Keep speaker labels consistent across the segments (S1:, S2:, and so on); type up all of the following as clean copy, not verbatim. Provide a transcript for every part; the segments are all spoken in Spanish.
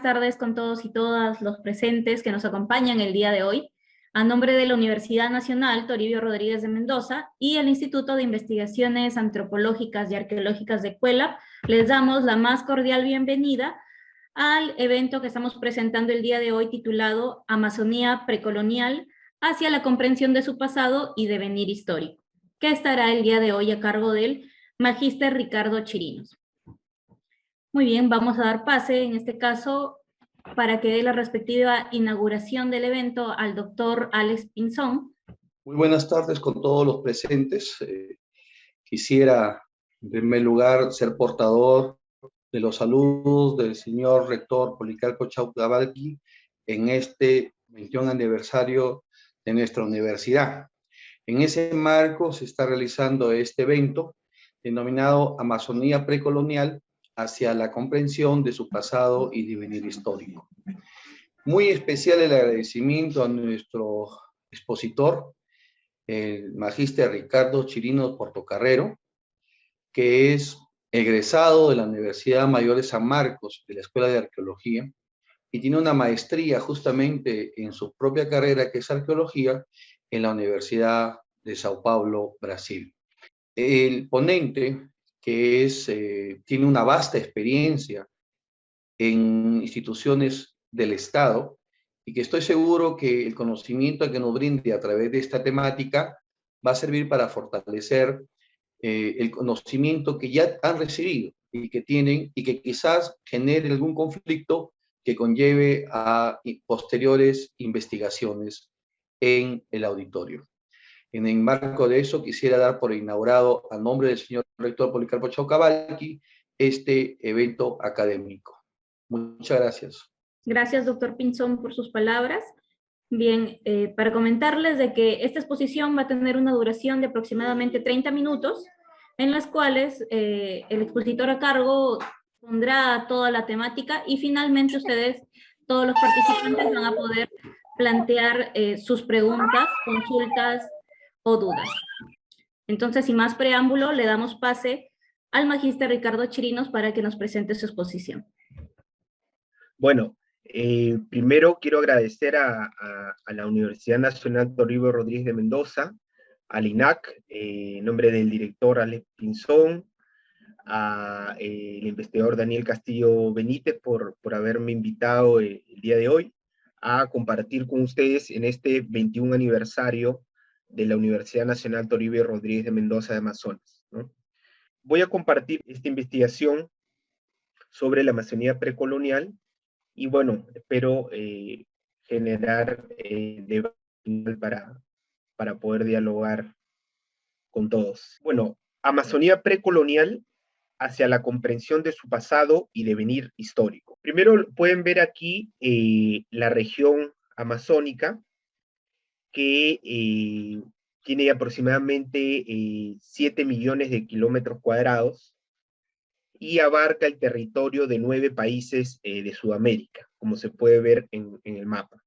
S1: tardes con todos y todas los presentes que nos acompañan el día de hoy. A nombre de la Universidad Nacional Toribio Rodríguez de Mendoza y el Instituto de Investigaciones Antropológicas y Arqueológicas de Cuelap, les damos la más cordial bienvenida al evento que estamos presentando el día de hoy titulado Amazonía precolonial hacia la comprensión de su pasado y devenir histórico, que estará el día de hoy a cargo del Magíster Ricardo Chirinos. Muy bien, vamos a dar pase, en este caso, para que dé la respectiva inauguración del evento al doctor Alex Pinzón.
S2: Muy buenas tardes con todos los presentes. Quisiera, en primer lugar, ser portador de los saludos del señor rector Policarpo Chaucavalqui en este 21 aniversario de nuestra universidad. En ese marco se está realizando este evento denominado Amazonía precolonial hacia la comprensión de su pasado y devenir histórico. Muy especial el agradecimiento a nuestro expositor, el magíster Ricardo Chirinos Portocarrero, que es egresado de la Universidad Mayor de San Marcos, de la Escuela de Arqueología, y tiene una maestría justamente en su propia carrera, que es arqueología, en la Universidad de Sao Paulo, Brasil. El ponente, que tiene una vasta experiencia en instituciones del Estado, y que estoy seguro que el conocimiento que nos brinde a través de esta temática va a servir para fortalecer el conocimiento que ya han recibido y que tienen, y que quizás genere algún conflicto que conlleve a posteriores investigaciones en el auditorio. En el marco de eso, quisiera dar por inaugurado, a nombre del señor rector Policarpo Chaucavalqui, este evento académico. Muchas gracias.
S1: Gracias, doctor Pinzón, por sus palabras. Bien, para comentarles de que esta exposición va a tener una duración de aproximadamente 30 minutos, en las cuales el expositor a cargo pondrá toda la temática y finalmente ustedes, todos los participantes, van a poder plantear sus preguntas, consultas o dudas. Entonces, sin más preámbulo, le damos pase al magíster Ricardo Chirinos para que nos presente su exposición.
S3: Bueno, primero quiero agradecer a la Universidad Nacional Toribio Rodríguez de Mendoza, al INAC, en nombre del director Alex Pinzón, al investigador Daniel Castillo Benítez por haberme invitado el día de hoy a compartir con ustedes en este 21 aniversario de la Universidad Nacional Toribio Rodríguez de Mendoza de Amazonas, ¿no? Voy a compartir esta investigación sobre la Amazonía precolonial y bueno, espero generar debate para poder dialogar con todos. Bueno, Amazonía precolonial hacia la comprensión de su pasado y devenir histórico. Primero pueden ver aquí la región amazónica, que tiene aproximadamente 7 millones de kilómetros cuadrados y abarca el territorio de 9 países de Sudamérica, como se puede ver en el mapa.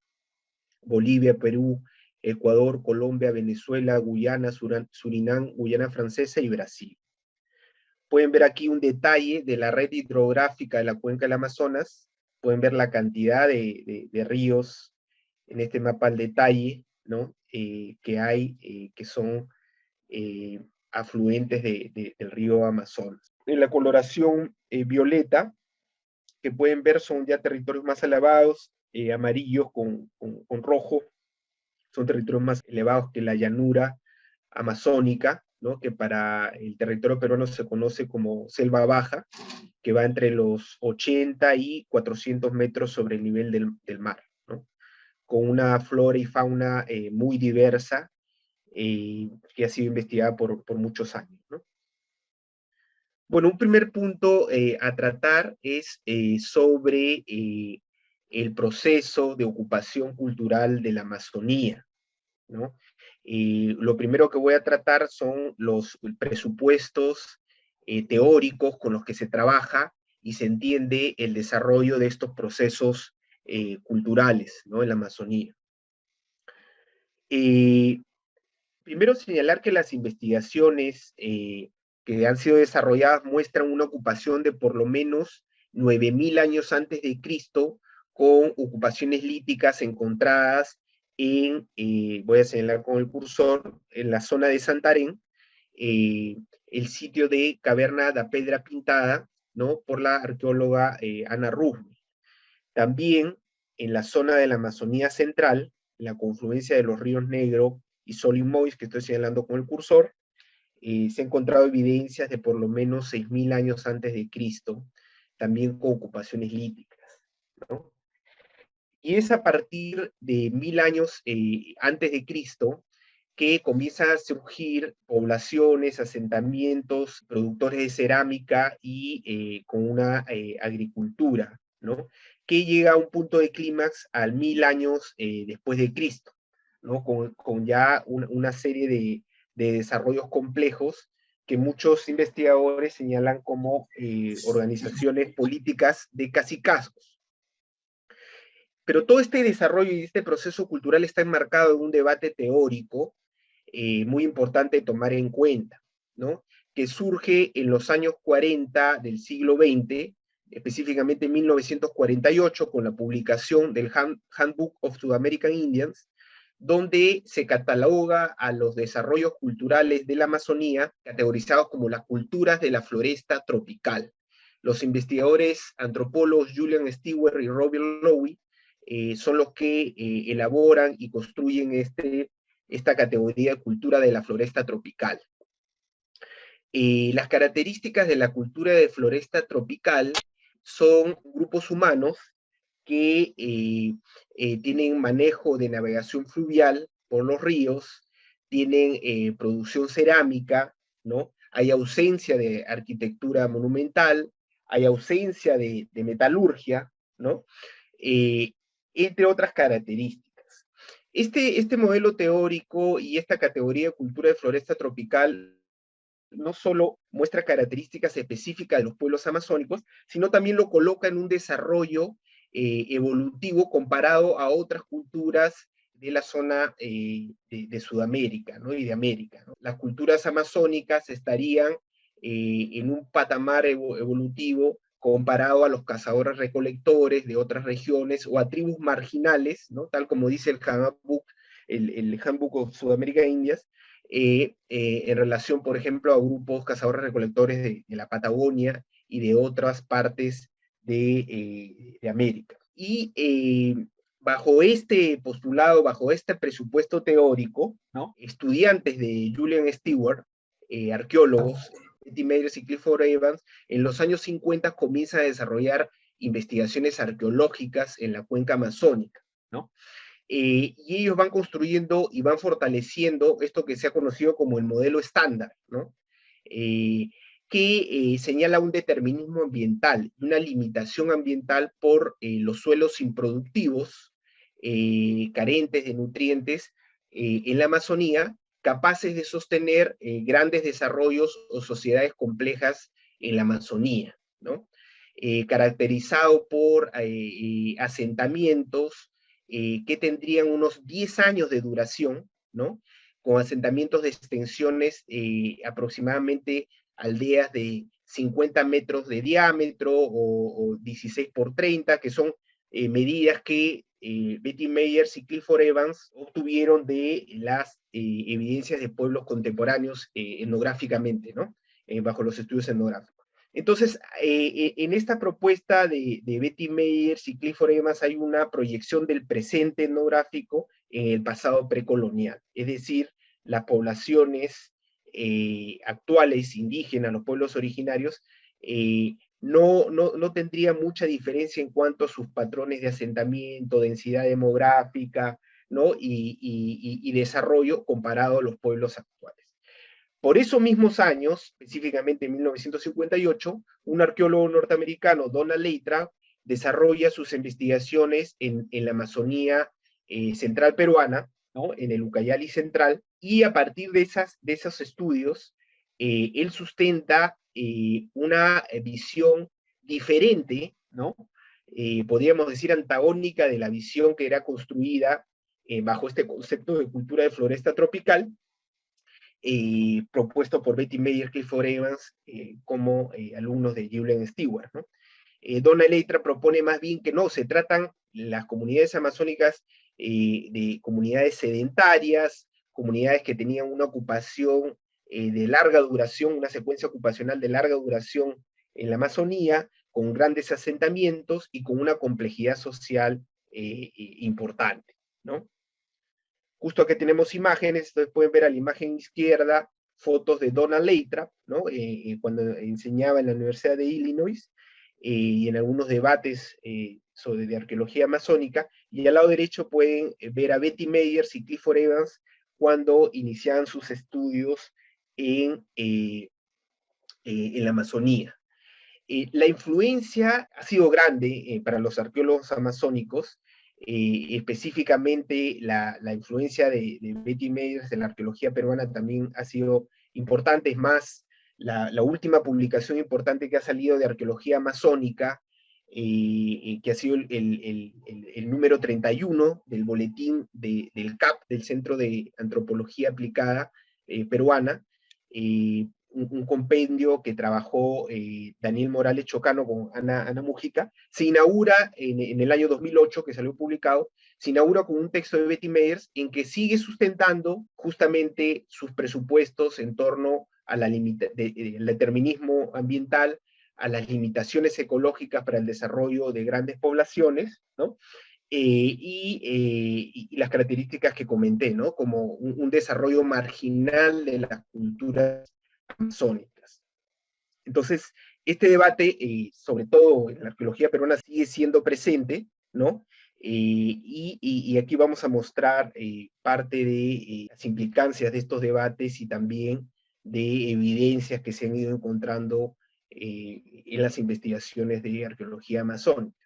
S3: Bolivia, Perú, Ecuador, Colombia, Venezuela, Guyana, Surinam, Guyana Francesa y Brasil. Pueden ver aquí un detalle de la red hidrográfica de la cuenca del Amazonas. Pueden ver la cantidad de ríos en este mapa al detalle, ¿no? Que hay, que son afluentes del río Amazonas. En la coloración violeta, que pueden ver, son ya territorios más elevados, amarillos con rojo, son territorios más elevados que la llanura amazónica, ¿no? Que para el territorio peruano se conoce como selva baja, que va entre los 80 y 400 metros sobre el nivel del mar, ¿no? Con una flora y fauna muy diversa, que ha sido investigada por muchos años, ¿no? Bueno, un primer punto a tratar es sobre el proceso de ocupación cultural de la Amazonía, ¿no? Lo primero que voy a tratar son los presupuestos teóricos con los que se trabaja y se entiende el desarrollo de estos procesos culturales, ¿no? En la Amazonía. Primero señalar que las investigaciones que han sido desarrolladas muestran una ocupación de por lo menos 9.000 años antes de Cristo con ocupaciones líticas encontradas en, voy a señalar con el cursor, en la zona de Santarém, el sitio de Caverna da Pedra Pintada, ¿no? Por la arqueóloga Ana Rusmi. También en la zona de la Amazonía Central, la confluencia de los ríos Negro y Solimões, que estoy señalando con el cursor, se han encontrado evidencias de por lo menos 6.000 años antes de Cristo, también con ocupaciones líticas, ¿no? Y es a partir de 1000 años antes de Cristo que comienzan a surgir poblaciones, asentamientos, productores de cerámica y con una agricultura, ¿no? Que llega a un punto de clímax al 1000 años después de Cristo, ¿no? Con ya una serie de desarrollos complejos que muchos investigadores señalan como organizaciones políticas de cacicazgos. Pero todo este desarrollo y este proceso cultural está enmarcado en un debate teórico muy importante tomar en cuenta, ¿no? Que surge en los años 40 del siglo XX, específicamente en 1948, con la publicación del Handbook of South American Indians, donde se cataloga a los desarrollos culturales de la Amazonía categorizados como las culturas de la floresta tropical. Los investigadores antropólogos Julian Stewart y Robert Lowy son los que elaboran y construyen esta categoría de cultura de la floresta tropical. Las características de la cultura de floresta tropical son grupos humanos que tienen manejo de navegación fluvial por los ríos, tienen producción cerámica, ¿no? Hay ausencia de arquitectura monumental, hay ausencia de metalurgia, ¿no? Entre otras características. Este modelo teórico y esta categoría de cultura de floresta tropical no solo muestra características específicas de los pueblos amazónicos, sino también lo coloca en un desarrollo evolutivo comparado a otras culturas de la zona de Sudamérica, ¿no? Y de América, ¿no? Las culturas amazónicas estarían en un patamar evolutivo comparado a los cazadores-recolectores de otras regiones o a tribus marginales, ¿no? Tal como dice el Handbook of South American Indians, en relación, por ejemplo, a grupos cazadores-recolectores de la Patagonia y de otras partes de América. Y bajo este postulado, bajo este presupuesto teórico, ¿no? Estudiantes de Julian Stewart, arqueólogos, Betty Meyers y Clifford Evans, en los años 50 comienzan a desarrollar investigaciones arqueológicas en la cuenca amazónica, ¿no? Y ellos van construyendo y van fortaleciendo esto que se ha conocido como el modelo estándar, ¿no? Que señala un determinismo ambiental, una limitación ambiental por los suelos improductivos, carentes de nutrientes en la Amazonía, capaces de sostener grandes desarrollos o sociedades complejas en la Amazonía, ¿no? Caracterizado por asentamientos que tendrían unos 10 años de duración, ¿no? Con asentamientos de extensiones aproximadamente aldeas de 50 metros de diámetro o 16 por 30, que son medidas que Betty Meyers y Clifford Evans obtuvieron de las evidencias de pueblos contemporáneos etnográficamente, ¿no? Bajo los estudios etnográficos. Entonces, en esta propuesta de Betty Meyers y Clifford Evans hay una proyección del presente etnográfico en el pasado precolonial, es decir, las poblaciones actuales indígenas, los pueblos originarios, no tendría mucha diferencia en cuanto a sus patrones de asentamiento, densidad demográfica, ¿no? y desarrollo comparado a los pueblos actuales. Por esos mismos años, específicamente en 1958, un arqueólogo norteamericano, Donald Leitra, desarrolla sus investigaciones en la Amazonía central peruana, ¿no? En el Ucayali central, y a partir de esos estudios, él sustenta una visión diferente, ¿no? Podríamos decir antagónica de la visión que era construida bajo este concepto de cultura de floresta tropical, propuesto por Betty Meyer, Clifford Evans, como alumnos de Julian Stewart, ¿no? Donald Leitra propone más bien que no, se tratan las comunidades amazónicas de comunidades sedentarias, comunidades que tenían una ocupación de larga duración, una secuencia ocupacional de larga duración en la Amazonía, con grandes asentamientos y con una complejidad social importante, ¿no? Justo aquí tenemos imágenes, entonces pueden ver a la imagen izquierda fotos de Donald Lathrop, ¿no? Cuando enseñaba en la Universidad de Illinois, y en algunos debates de arqueología amazónica, y al lado derecho pueden ver a Betty Meyers y Clifford Evans cuando iniciaban sus estudios en la Amazonía. La influencia ha sido grande para los arqueólogos amazónicos, específicamente la influencia de Betty Meyers en la arqueología peruana también ha sido importante. Es más, la última publicación importante que ha salido de arqueología amazónica, que ha sido el número 31 del boletín del CAP, del Centro de Antropología Aplicada peruana, un compendio que trabajó Daniel Morales Chocano con Ana Mujica, se inaugura en el año 2008, que salió publicado, se inaugura con un texto de Betty Meyers en que sigue sustentando justamente sus presupuestos en torno al determinismo ambiental, a las limitaciones ecológicas para el desarrollo de grandes poblaciones, ¿no? Y las características que comenté, ¿no? Como un desarrollo marginal de las culturas amazónicas. Entonces, este debate, sobre todo en la arqueología peruana, sigue siendo presente, ¿no? Y aquí vamos a mostrar parte de las implicancias de estos debates y también de evidencias que se han ido encontrando en las investigaciones de arqueología amazónica.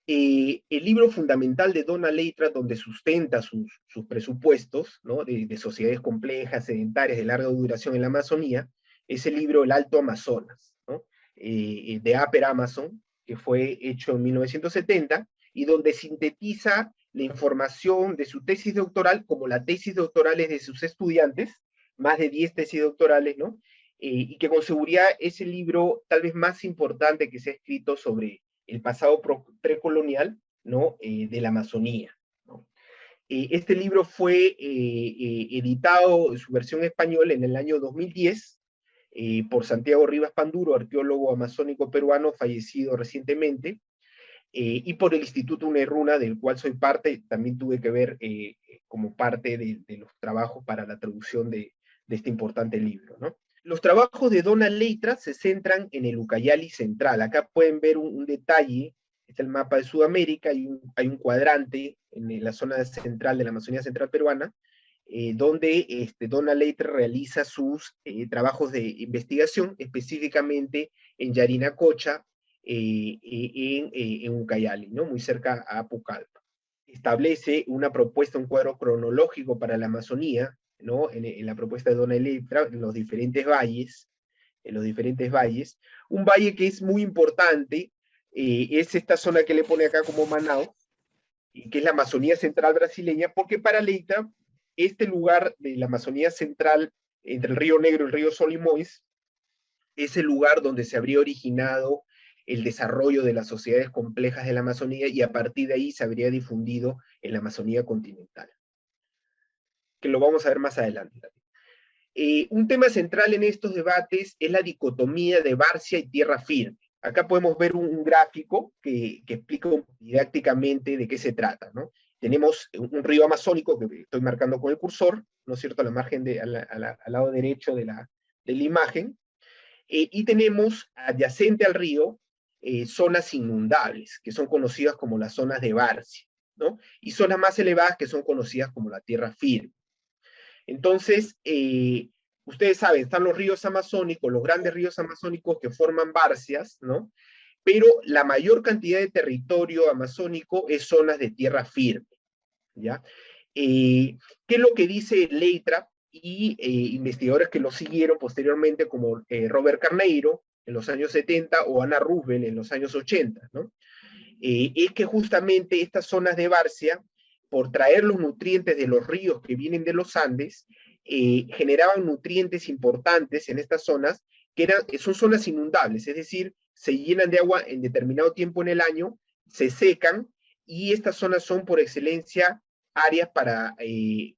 S3: El libro fundamental de Donald Lathrop, donde sustenta sus presupuestos, ¿no? de sociedades complejas, sedentarias, de larga duración en la Amazonía, es el libro El Alto Amazonas, ¿no? De Upper Amazon, que fue hecho en 1970, y donde sintetiza la información de su tesis doctoral, como las tesis doctorales de sus estudiantes, más de 10 tesis doctorales, ¿no? Y que con seguridad es el libro tal vez más importante que se ha escrito sobre el pasado precolonial, ¿no? De la Amazonía, ¿no? Este libro fue editado en su versión española en el año 2010 por Santiago Rivas Panduro, arqueólogo amazónico peruano fallecido recientemente, y por el Instituto UNERRUNA, del cual soy parte. También tuve que ver como parte de los trabajos para la traducción de este importante libro, ¿no? Los trabajos de Donald Lathrop se centran en el Ucayali central. Acá pueden ver un detalle, este es el mapa de Sudamérica, hay un cuadrante en la zona central de la Amazonía central peruana, donde Donald Lathrop realiza sus trabajos de investigación, específicamente en Yarinacocha, en Ucayali, ¿no? Muy cerca a Pucallpa. Establece una propuesta, un cuadro cronológico para la Amazonía, ¿no? En la propuesta de Donald Lathrop, en los diferentes valles, un valle que es muy importante, es esta zona que le pone acá como Manaus, que es la Amazonía central brasileña, porque para Lathrop, este lugar de la Amazonía central, entre el río Negro y el río Solimões, es el lugar donde se habría originado el desarrollo de las sociedades complejas de la Amazonía, y a partir de ahí se habría difundido en la Amazonía continental, que lo vamos a ver más adelante. Un tema central en estos debates es la dicotomía de Barcia y tierra firme. Acá podemos ver un gráfico que explica didácticamente de qué se trata, ¿no? Tenemos un río amazónico que estoy marcando con el cursor, ¿no es cierto?, a la margen al lado derecho de la imagen, y tenemos adyacente al río zonas inundables, que son conocidas como las zonas de Barcia, ¿no? Y zonas más elevadas que son conocidas como la tierra firme. Entonces, ustedes saben, están los ríos amazónicos, los grandes ríos amazónicos que forman barcias, ¿no? Pero la mayor cantidad de territorio amazónico es zonas de tierra firme, ¿ya? ¿Qué es lo que dice Lathrop y investigadores que lo siguieron posteriormente, como Robert Carneiro en los años 70 o Anna Roosevelt en los años 80, ¿no? Es que justamente estas zonas de barcia, por traer los nutrientes de los ríos que vienen de los Andes, generaban nutrientes importantes en estas zonas, que son zonas inundables, es decir, se llenan de agua en determinado tiempo en el año, se secan, y estas zonas son por excelencia áreas para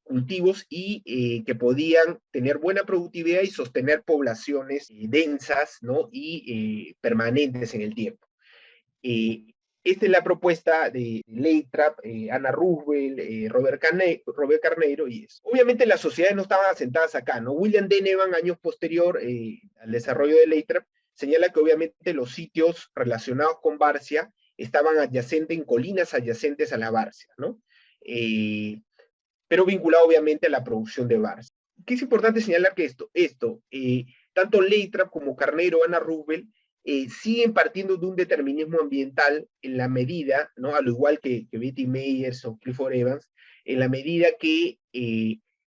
S3: cultivos y que podían tener buena productividad y sostener poblaciones densas, ¿no? Y permanentes en el tiempo. Esta es la propuesta de Lathrop, Anna Roosevelt, Robert Carneiro, y eso. Obviamente las sociedades no estaban asentadas acá, ¿no? William Denevan, años posterior al desarrollo de Lathrop, señala que obviamente los sitios relacionados con Barcia estaban adyacentes, en colinas adyacentes a la Barcia, ¿no? Pero vinculado obviamente a la producción de Barcia. ¿Qué es importante señalar? Que tanto Lathrop como Carneiro, Anna Roosevelt, siguen partiendo de un determinismo ambiental en la medida, ¿no? Al igual que Betty Meyers o Clifford Evans, en la medida que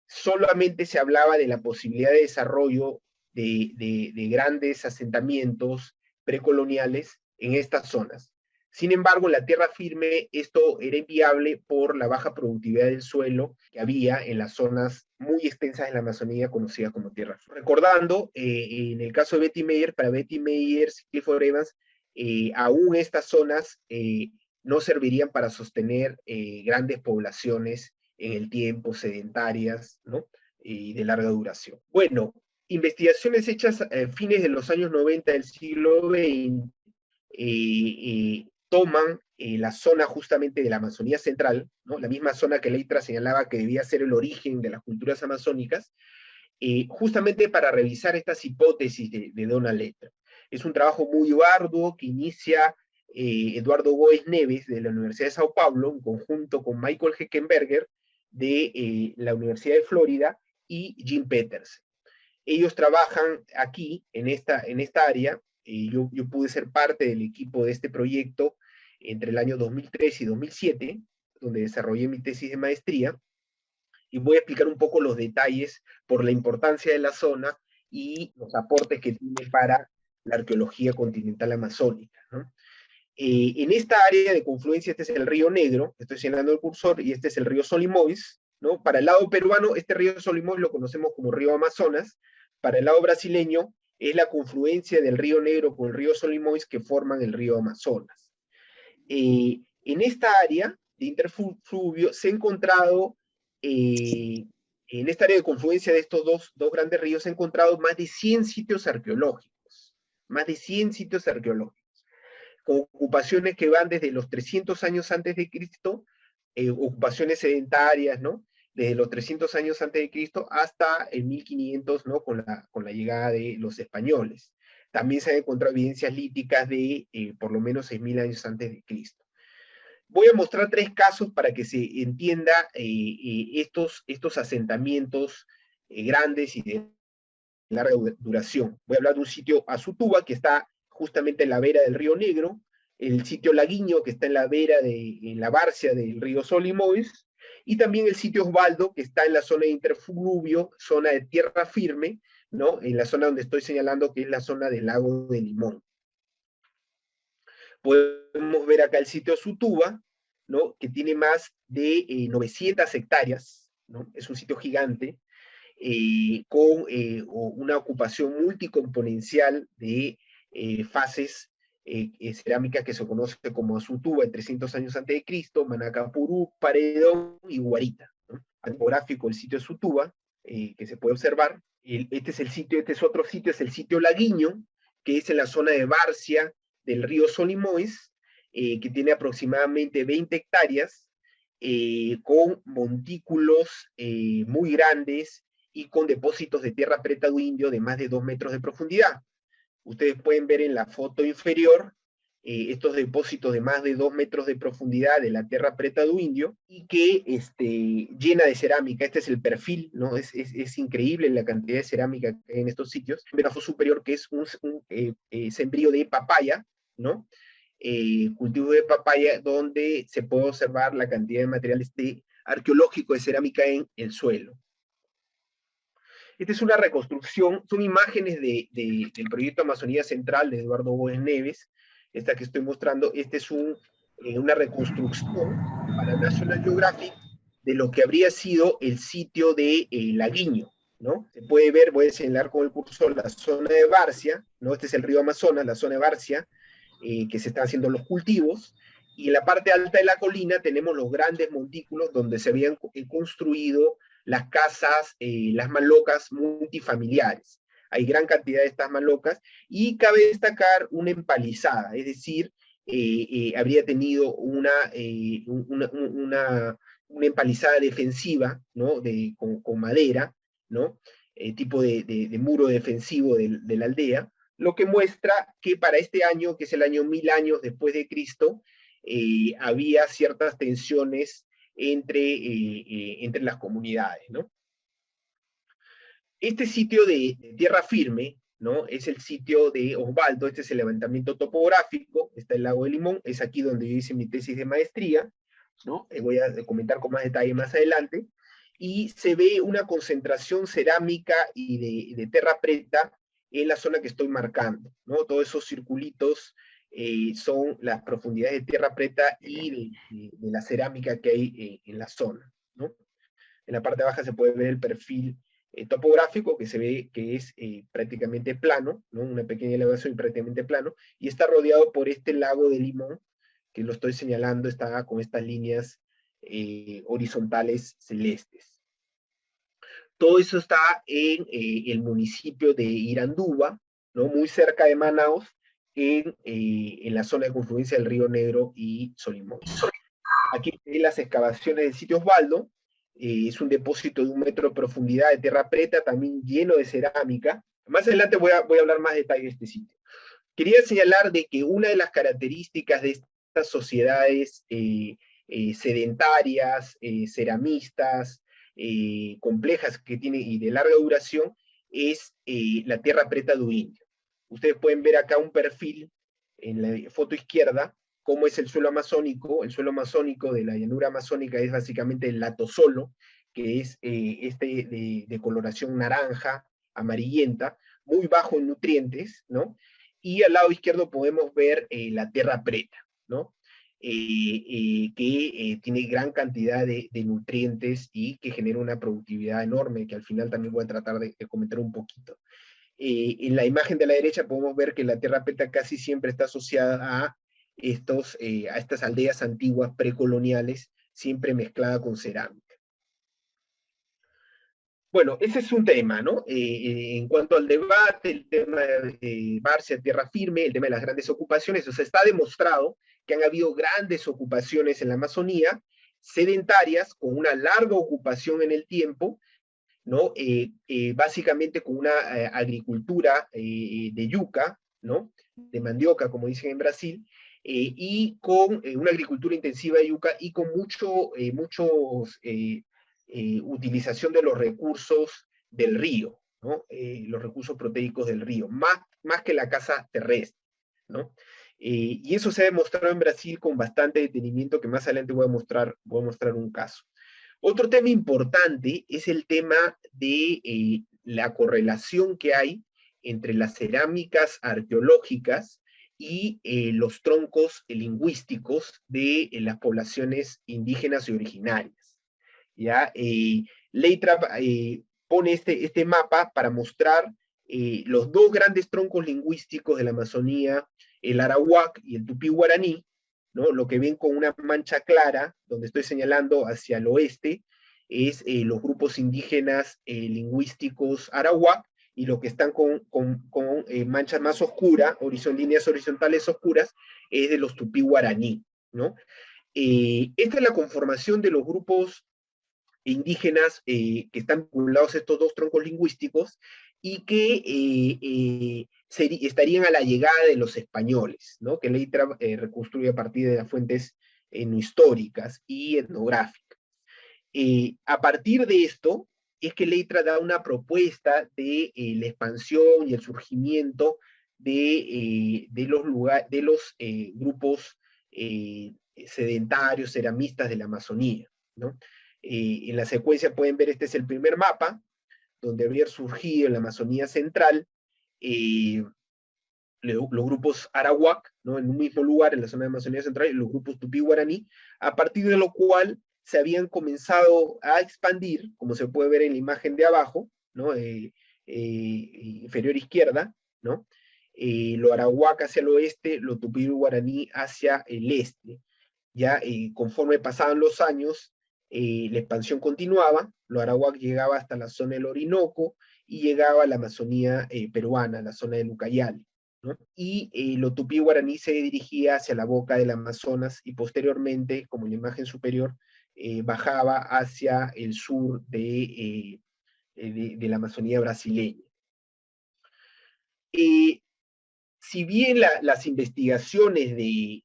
S3: solamente se hablaba de la posibilidad de desarrollo de grandes asentamientos precoloniales en estas zonas. Sin embargo, en la tierra firme esto era inviable por la baja productividad del suelo que había en las zonas muy extensas de la Amazonía conocidas como tierra firme. Recordando, en el caso de Betty Meyer, para Betty Meyers y Clifford Evans, aún estas zonas no servirían para sostener grandes poblaciones en el tiempo, sedentarias, ¿no? Y de larga duración. Bueno, investigaciones hechas a fines de los años 90 del siglo XX toman la zona justamente de la Amazonía Central, ¿no? La misma zona que Lathrop señalaba que debía ser el origen de las culturas amazónicas, justamente para revisar estas hipótesis de Donald Lathrop. Es un trabajo muy arduo que inicia Eduardo Góes Neves de la Universidad de Sao Paulo, en conjunto con Michael Heckenberger de la Universidad de Florida y Jim Peters. Ellos trabajan aquí, en esta área. Yo pude ser parte del equipo de este proyecto entre el año 2003 y 2007, donde desarrollé mi tesis de maestría, y voy a explicar un poco los detalles por la importancia de la zona y los aportes que tiene para la arqueología continental amazónica, ¿no? En esta área de confluencia, este es el río Negro, estoy señalando el cursor, y este es el río Solimões, ¿no? Para el lado peruano, este río Solimões lo conocemos como río Amazonas. Para el lado brasileño, es la confluencia del río Negro con el río Solimões que forman el río Amazonas. En esta área de interfluvio se ha encontrado, en esta área de confluencia de estos dos grandes ríos, se han encontrado más de 100 sitios arqueológicos, con ocupaciones que van desde los 300 años antes de Cristo, ocupaciones sedentarias, ¿no? Desde los 300 años antes de Cristo hasta el 1500, ¿no? Con la llegada de los españoles. También se han encontrado evidencias líticas de por lo menos 6000 años antes de Cristo. Voy a mostrar 3 casos para que se entienda estos asentamientos grandes y de larga duración. Voy a hablar de un sitio Azutuba, que está justamente en la vera del río Negro, el sitio Laguiño, que está en la vera en la Barcia del río Solimões, y también el sitio Osvaldo, que está en la zona de interfluvio, zona de tierra firme, ¿no? En la zona donde estoy señalando, que es la zona del lago de Limón. Podemos ver acá el sitio Azutuba, ¿no? Que tiene más de 900 hectáreas, ¿no? Es un sitio gigante, con una ocupación multicomponencial de fases cerámicas que se conoce como Azutuba en 300 años antes de Cristo, Manacapurú, Paredón y Guarita, ¿no? Tipográfico el sitio Azutuba, que se puede observar. Este es el sitio, este es otro sitio, es el sitio Laguiño, que es en la zona de Barcia del río Solimões, que tiene aproximadamente 20 hectáreas, con montículos muy grandes y con depósitos de tierra pretaduindio de más de 2 metros de profundidad. Ustedes pueden ver en la foto inferior estos depósitos de más de 2 metros de profundidad de la tierra pretaduindio y que llena de cerámica. Este es el perfil, ¿no? Es increíble la cantidad de cerámica que hay en estos sitios. En la foto superior, que es un sembrío de papaya, ¿no? Cultivo de papaya, donde se puede observar la cantidad de materiales arqueológico de cerámica en el suelo. Esta es una reconstrucción, son imágenes del proyecto Amazonía Central de Eduardo Góes Neves. Esta que estoy mostrando, esta es una reconstrucción para National Geographic de lo que habría sido el sitio de Laguiño, ¿no? Se puede ver, voy a señalar con el cursor la zona de Barcia, ¿no? Este es el río Amazonas, la zona de Barcia, que se están haciendo los cultivos, y en la parte alta de la colina tenemos los grandes montículos donde se habían construido las casas, las malocas multifamiliares. Hay gran cantidad de estas malocas, y cabe destacar una empalizada, es decir, habría tenido una empalizada defensiva, ¿no? Con madera, ¿no? Tipo de muro defensivo de la aldea, lo que muestra que para este año, que es el año 1000 años después de Cristo, había ciertas tensiones entre las comunidades, ¿no? Este sitio de tierra firme, ¿no? Es el sitio de Osvaldo. Este es el levantamiento topográfico, está el lago de Limón, es aquí donde yo hice mi tesis de maestría, ¿no? Voy a comentar con más detalle más adelante, y se ve una concentración cerámica y de terra preta en la zona que estoy marcando, ¿no? Todos esos circulitos son las profundidades de tierra preta y de la cerámica que hay en la zona, ¿no? En la parte baja se puede ver el perfil topográfico, que se ve que es prácticamente plano, ¿no? Una pequeña elevación y prácticamente plano, y está rodeado por este lago de Limón, que lo estoy señalando, está con estas líneas horizontales celestes. Todo eso está en el municipio de Irandúa, ¿no? Muy cerca de Manaos, en la zona de confluencia del río Negro y Solimões. Aquí ven las excavaciones del sitio Osvaldo. Es un depósito de 1 metro de profundidad de tierra preta, también lleno de cerámica. Más adelante voy a hablar más detalle de este sitio. Quería señalar de que una de las características de estas sociedades sedentarias, ceramistas, complejas que tienen y de larga duración, es la tierra preta do Indio. Ustedes pueden ver acá un perfil en la foto izquierda, cómo es el suelo amazónico. El suelo amazónico de la llanura amazónica es básicamente el latosolo, que es de coloración naranja, amarillenta, muy bajo en nutrientes, ¿no? Y al lado izquierdo podemos ver la tierra preta, ¿no? Que tiene gran cantidad de nutrientes y que genera una productividad enorme, que al final también voy a tratar de comentar un poquito. En la imagen de la derecha podemos ver que la tierra preta casi siempre está asociada a estas aldeas antiguas precoloniales, siempre mezclada con cerámica. Bueno, ese es un tema, ¿no? En cuanto al debate, el tema de Barcia, tierra firme, el tema de las grandes ocupaciones, o sea, está demostrado que han habido grandes ocupaciones en la Amazonía, sedentarias, con una larga ocupación en el tiempo, ¿no? Básicamente con una agricultura de yuca, ¿no? De mandioca, como dicen en Brasil, y con una agricultura intensiva de yuca y con utilización de los recursos del río, ¿no? Los recursos proteicos del río, más que la caza terrestre, ¿no? Y eso se ha demostrado en Brasil con bastante detenimiento, que más adelante voy a mostrar un caso. Otro tema importante es el tema de la correlación que hay entre las cerámicas arqueológicas y los troncos lingüísticos de las poblaciones indígenas y originarias. ¿Ya? Leitra pone este mapa para mostrar los dos grandes troncos lingüísticos de la Amazonía, el arawak y el tupí guaraní, ¿no? Lo que ven con una mancha clara, donde estoy señalando hacia el oeste, es los grupos indígenas lingüísticos arawak, y lo que están con manchas más oscuras, líneas horizontales oscuras, es de los tupí guaraní, ¿no? Esta es la conformación de los grupos indígenas que están vinculados a estos dos troncos lingüísticos y que estarían a la llegada de los españoles, ¿no? Que Leitra reconstruye a partir de las fuentes históricas y etnográficas. A partir de esto es que Leitra da una propuesta de la expansión y el surgimiento de los grupos sedentarios, ceramistas de la Amazonía, ¿no? En la secuencia pueden ver, este es el primer mapa, donde habría surgido en la Amazonía central los grupos arawak, ¿no? En un mismo lugar, en la zona de Amazonía central, y los grupos tupí guaraní, a partir de lo cual se habían comenzado a expandir, como se puede ver en la imagen de abajo, ¿no? Inferior izquierda, ¿no? Lo arawak hacia el oeste, lo tupí guaraní hacia el este. ya conforme pasaban los años, la expansión continuaba, los arawak llegaba hasta la zona del Orinoco y llegaba a la Amazonía peruana, la zona del Ucayali, ¿no? Y lo tupí guaraní se dirigía hacia la boca del Amazonas y posteriormente, como en la imagen superior, bajaba hacia el sur de la Amazonía brasileña. Si bien las investigaciones del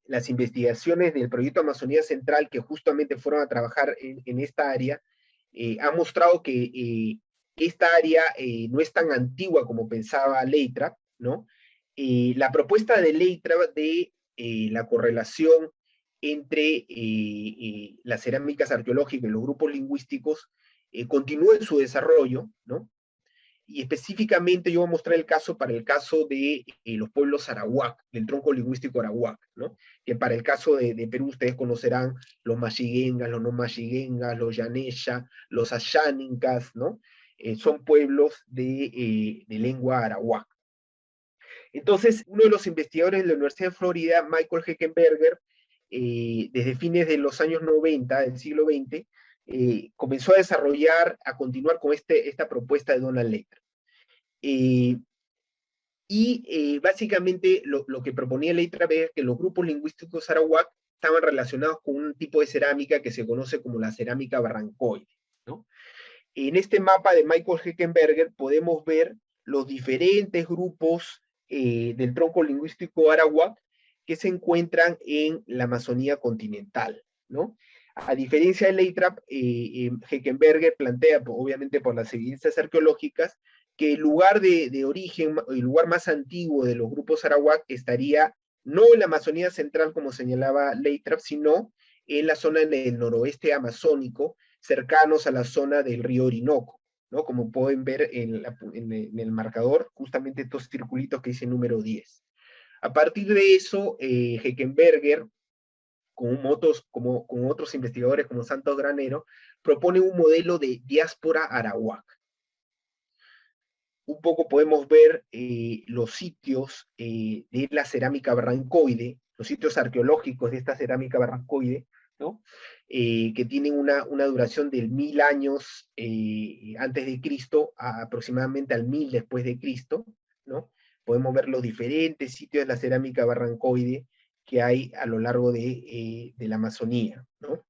S3: proyecto Amazonía Central, que justamente fueron a trabajar en esta área, han mostrado que esta área no es tan antigua como pensaba Leitrap, ¿no? La propuesta de Leitrap de la correlación entre las cerámicas arqueológicas y los grupos lingüísticos continúa en su desarrollo, ¿no? Y específicamente yo voy a mostrar el caso para el caso de los pueblos arawak, del tronco lingüístico arawak, ¿no? Que para el caso de Perú ustedes conocerán los mashiguengas, los no mashiguengas, los yanesha, los ashánicas, ¿no? Son pueblos de lengua arawak. Entonces, uno de los investigadores de la Universidad de Florida, Michael Heckenberger, desde fines de los años 90 del siglo XX, comenzó a desarrollar, a continuar con esta propuesta de Donald Leitrap. Básicamente lo que proponía Leitrap es que los grupos lingüísticos arawak estaban relacionados con un tipo de cerámica que se conoce como la cerámica barrancoide, ¿no? En este mapa de Michael Heckenberger podemos ver los diferentes grupos del tronco lingüístico arawak que se encuentran en la Amazonía continental, ¿no? A diferencia de Leitrap, Heckenberger plantea, obviamente por las evidencias arqueológicas, que el lugar de origen, el lugar más antiguo de los grupos arawak estaría no en la Amazonía central, como señalaba Leitrap, sino en la zona del noroeste amazónico, cercanos a la zona del río Orinoco, ¿no? Como pueden ver en el marcador, justamente estos circulitos que dice número 10. A partir de eso, Heckenberger, con otros investigadores como Santos Granero, propone un modelo de diáspora arawak. Un poco podemos ver los sitios de la cerámica barrancoide, los sitios arqueológicos de esta cerámica barrancoide, ¿no? Que tienen una duración de 1000 años antes de Cristo, a aproximadamente al 1000 después de Cristo, ¿no? Podemos ver los diferentes sitios de la cerámica barrancoide que hay a lo largo de la Amazonía, ¿no?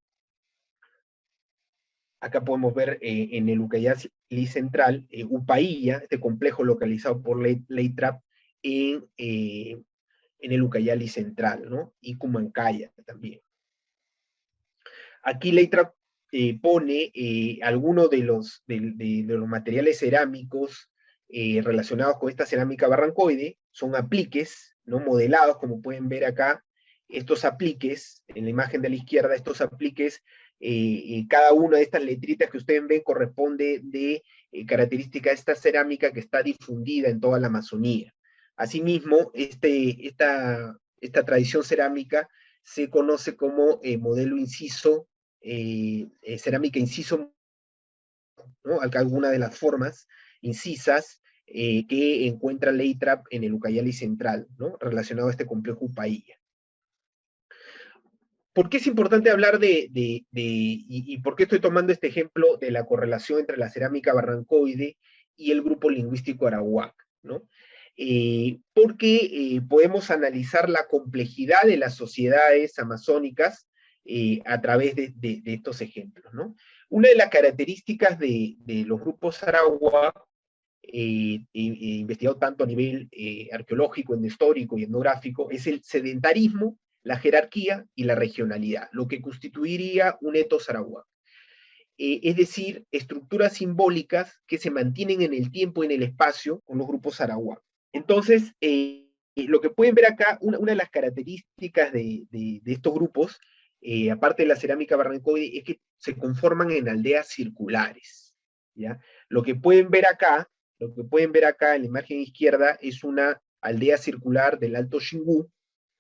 S3: Acá podemos ver en el Ucayali central, Upaiya, este complejo localizado por Leitrap en el Ucayali central, ¿no? Y Cumancaya también. Aquí Leitrap pone algunos de los materiales cerámicos relacionados con esta cerámica barrancoide, son apliques, ¿no? Modelados, como pueden ver acá, estos apliques, en la imagen de la izquierda, estos apliques, cada una de estas letritas que ustedes ven corresponde de característica de esta cerámica que está difundida en toda la Amazonía. Asimismo, esta tradición cerámica se conoce como modelo inciso, cerámica inciso, ¿no? Alguna de las formas incisas que encuentra Leitrap en el Ucayali central, ¿no? Relacionado a este complejo Upaiya. ¿Por qué es importante hablar y por qué estoy tomando este ejemplo de la correlación entre la cerámica barrancoide y el grupo lingüístico arawak, ¿no? Porque podemos analizar la complejidad de las sociedades amazónicas a través de estos ejemplos, ¿no? Una de las características de los grupos arawak, investigado tanto a nivel arqueológico, histórico y etnográfico, es el sedentarismo, la jerarquía y la regionalidad, lo que constituiría un etos arawak. Es decir, estructuras simbólicas que se mantienen en el tiempo y en el espacio con los grupos arawak. Entonces, lo que pueden ver acá, una de las características de estos grupos, aparte de la cerámica barrancoide, es que se conforman en aldeas circulares, ¿ya? Lo que pueden ver acá en la imagen izquierda es una aldea circular del Alto Xingu,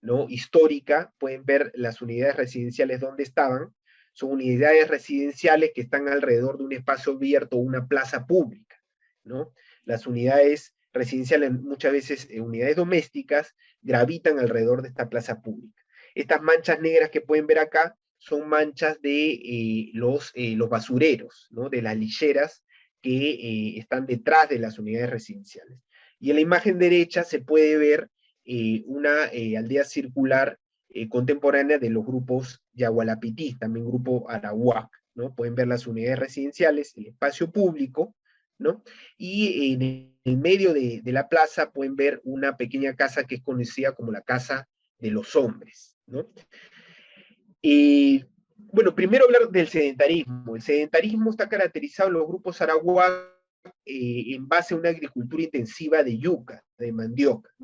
S3: ¿no? Histórica. Pueden ver las unidades residenciales donde estaban. Son unidades residenciales que están alrededor de un espacio abierto, una plaza pública, ¿no? Las unidades residenciales, muchas veces unidades domésticas, gravitan alrededor de esta plaza pública. Estas manchas negras que pueden ver acá son manchas de los basureros, ¿no? De las lilleras que están detrás de las unidades residenciales. Y en la imagen derecha se puede ver una aldea circular contemporánea de los grupos Yagualapití, también grupo Arawak, ¿no? Pueden ver las unidades residenciales, el espacio público, ¿no? Y en el medio de la plaza pueden ver una pequeña casa que es conocida como la Casa de los Hombres, ¿no? Bueno, primero hablar del sedentarismo. El sedentarismo está caracterizado en los grupos arawak en base a una agricultura intensiva de yuca, de mandioca.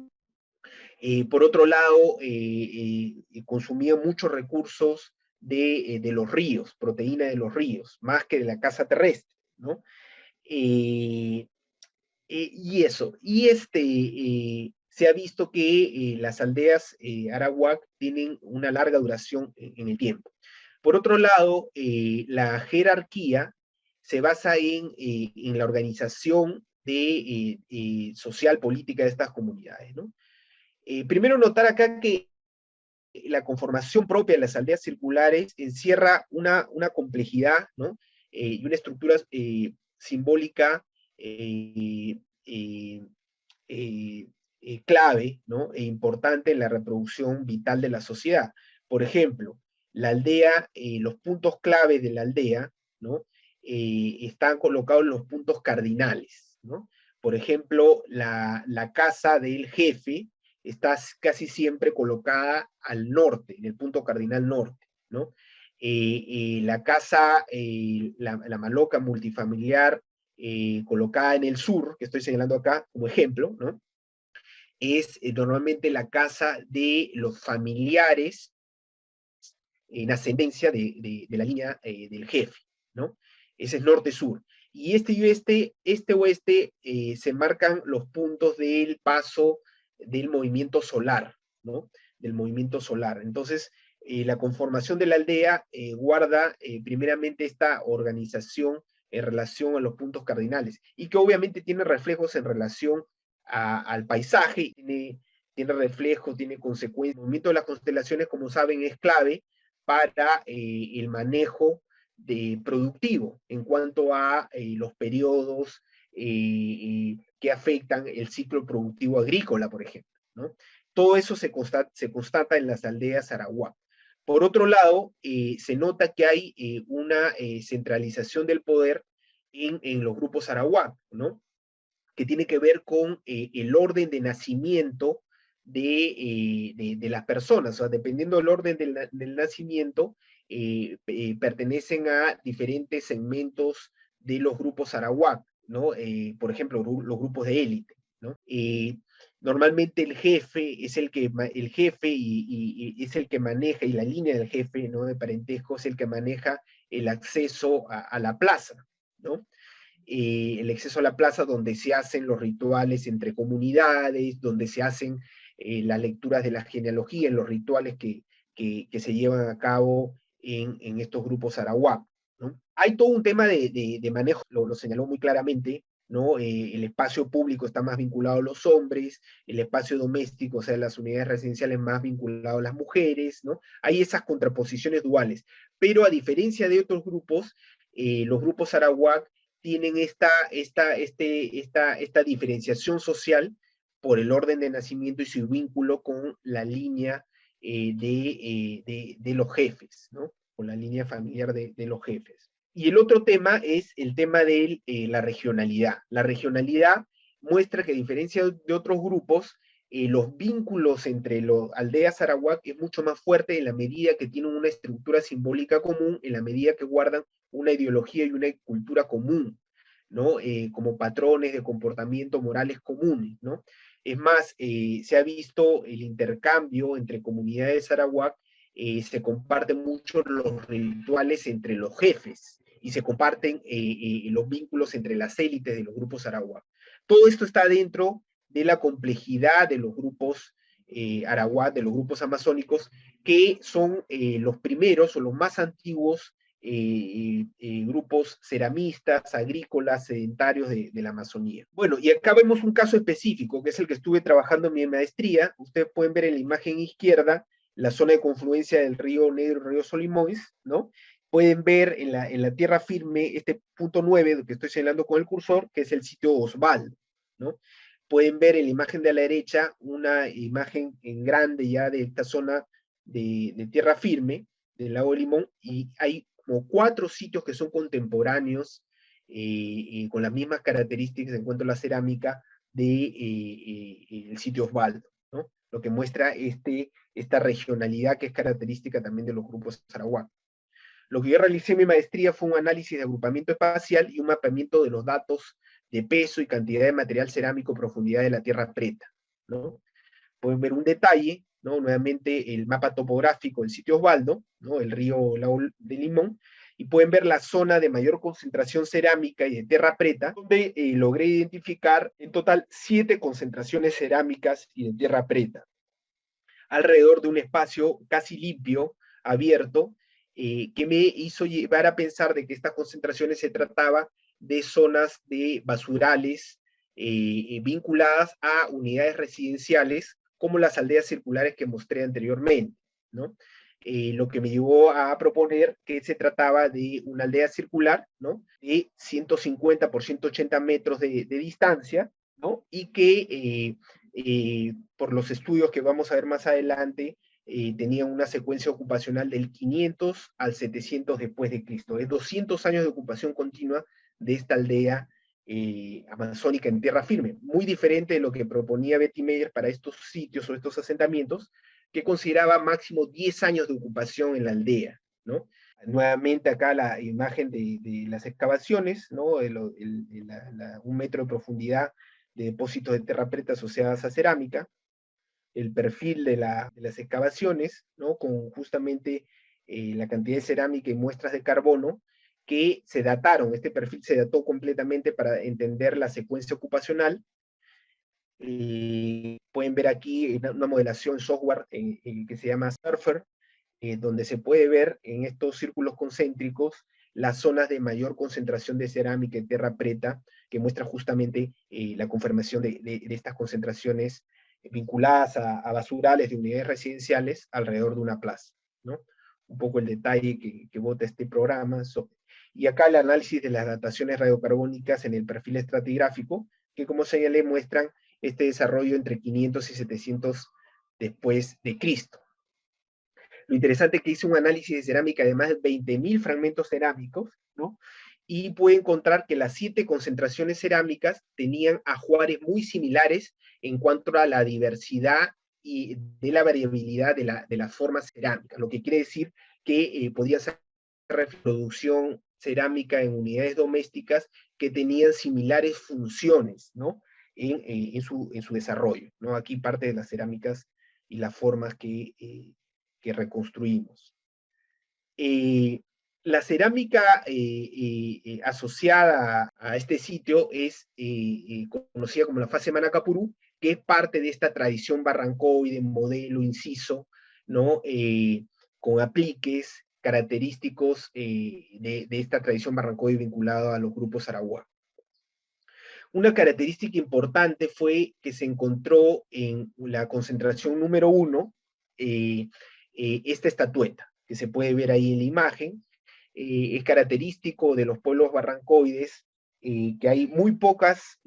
S3: Por otro lado, consumía muchos recursos de los ríos, proteína de los ríos, más que de la casa terrestre, ¿no? Y eso, se ha visto que las aldeas arawak tienen una larga duración en el tiempo. Por otro lado, la jerarquía se basa en la organización social política de estas comunidades, ¿no? Primero notar acá que la conformación propia de las aldeas circulares encierra una complejidad, ¿no? Y una estructura simbólica clave, ¿no? E importante en la reproducción vital de la sociedad. Por ejemplo, la aldea, los puntos clave de la aldea, ¿no? Están colocados en los puntos cardinales, ¿no? Por ejemplo, la casa del jefe está casi siempre colocada al norte, en el punto cardinal norte, ¿no? La casa, la maloca multifamiliar, colocada en el sur, que estoy señalando acá como ejemplo, ¿no? Es normalmente la casa de los familiares en ascendencia de la línea del jefe, ¿no? Ese es norte-sur. Y este y este-oeste se marcan los puntos del paso del movimiento solar, ¿no? Del movimiento solar. Entonces, la conformación de la aldea guarda primeramente esta organización en relación a los puntos cardinales, y que obviamente tiene reflejos en relación al paisaje, tiene reflejos, tiene consecuencias. El movimiento de las constelaciones, como saben, es clave para el manejo productivo en cuanto a los periodos que afectan el ciclo productivo agrícola, por ejemplo, ¿no? Todo eso se constata en las aldeas arawak. Por otro lado, se nota que hay una centralización del poder en los grupos arawak, ¿no? Que tiene que ver con el orden de nacimiento de las personas. O sea, dependiendo del orden del nacimiento, pertenecen a diferentes segmentos de los grupos arawak, ¿no? Por ejemplo, los grupos de élite, ¿no? Normalmente el jefe es el jefe y es el que maneja, y la línea del jefe, ¿no? De parentesco es el que maneja el acceso a la plaza, ¿no? El acceso a la plaza donde se hacen los rituales entre comunidades, donde se hacen las lecturas de la genealogía, en los rituales que se llevan a cabo en estos grupos arawak, ¿no? Hay todo un tema de manejo, lo señaló muy claramente, ¿no? El espacio público está más vinculado a los hombres, el espacio doméstico, o sea, las unidades residenciales más vinculado a las mujeres, ¿no? Hay esas contraposiciones duales, pero a diferencia de otros grupos, los grupos arawak tienen esta diferenciación social por el orden de nacimiento y su vínculo con la línea de los jefes, ¿no? Con la línea familiar de los jefes. Y el otro tema es el tema de la regionalidad. La regionalidad muestra que a diferencia de otros grupos, los vínculos entre las aldeas arawak es mucho más fuerte en la medida que tienen una estructura simbólica común, en la medida que guardan una ideología y una cultura común, ¿no? Como patrones de comportamiento morales comunes, ¿no? Es más, se ha visto el intercambio entre comunidades arawak, se comparten mucho los rituales entre los jefes y se comparten los vínculos entre las élites de los grupos arawak. Todo esto está dentro de la complejidad de los grupos arawak, de los grupos amazónicos, que son los primeros o los más antiguos grupos ceramistas, agrícolas, sedentarios de la Amazonía. Bueno, y acá vemos un caso específico, que es el que estuve trabajando en mi maestría. Ustedes pueden ver en la imagen izquierda la zona de confluencia del río Negro y el río Solimoes, ¿no? Pueden ver en la tierra firme este punto 9 que estoy señalando con el cursor, que es el sitio Osvaldo, ¿no? Pueden ver en la imagen de la derecha una imagen en grande ya de esta zona de tierra firme, del lago de Limón, y hay como 4 sitios que son contemporáneos, con las mismas características en cuanto a la cerámica del sitio Osvaldo, ¿no? Lo que muestra esta regionalidad que es característica también de los grupos Sarawak. Lo que yo realicé en mi maestría fue un análisis de agrupamiento espacial y un mapeamiento de los datos de peso y cantidad de material cerámico profundidad de la tierra preta, ¿no? Pueden ver un detalle, ¿no? Nuevamente el mapa topográfico del sitio Osvaldo, ¿no? El río Lago de Limón, y pueden ver la zona de mayor concentración cerámica y de tierra preta, donde logré identificar en total 7 concentraciones cerámicas y de tierra preta, alrededor de un espacio casi limpio, abierto, que me hizo llevar a pensar de que estas concentraciones se trataba de zonas de basurales vinculadas a unidades residenciales, como las aldeas circulares que mostré anteriormente, ¿no? Lo que me llevó a proponer que se trataba de una aldea circular, ¿no? De 150 por 180 metros de distancia, ¿no? Y que por los estudios que vamos a ver más adelante, tenía una secuencia ocupacional del 500 al 700 después de Cristo. Es 200 años de ocupación continua de esta aldea amazónica en tierra firme, muy diferente de lo que proponía Betty Meyer para estos sitios o estos asentamientos, que consideraba máximo 10 años de ocupación en la aldea, ¿no? Nuevamente acá la imagen de las excavaciones, ¿no? Un metro de profundidad de depósitos de tierra preta asociadas a cerámica, el perfil de las excavaciones, ¿no? Con justamente la cantidad de cerámica y muestras de carbono que se dataron. Este perfil se dató completamente para entender la secuencia ocupacional. Pueden ver aquí una modelación software que se llama Surfer, donde se puede ver en estos círculos concéntricos las zonas de mayor concentración de cerámica y tierra preta, que muestra justamente la confirmación de estas concentraciones vinculadas a basurales de unidades residenciales alrededor de una plaza, ¿no? Un poco el detalle que bota este programa. Y acá el análisis de las dataciones radiocarbónicas en el perfil estratigráfico, que como señalé muestran este desarrollo entre 500 y 700 después de Cristo. Lo interesante es que hice un análisis de cerámica de más de 20.000 fragmentos cerámicos, ¿no? Y pude encontrar que las 7 concentraciones cerámicas tenían ajuares muy similares en cuanto a la diversidad y de la variabilidad de las formas cerámicas, lo que quiere decir que podía ser reproducción cerámica en unidades domésticas que tenían similares funciones, ¿no? En su desarrollo, ¿no? Aquí parte de las cerámicas y las formas que reconstruimos. La cerámica asociada a este sitio es conocida como la fase Manacapurú, que es parte de esta tradición barrancoide, modelo, inciso, ¿no? Con apliques característicos de esta tradición barrancoide vinculada a los grupos arawak. Una característica importante fue que se encontró en la concentración número 1 esta estatueta, que se puede ver ahí en la imagen. Es característico de los pueblos barrancoides que hay muy pocas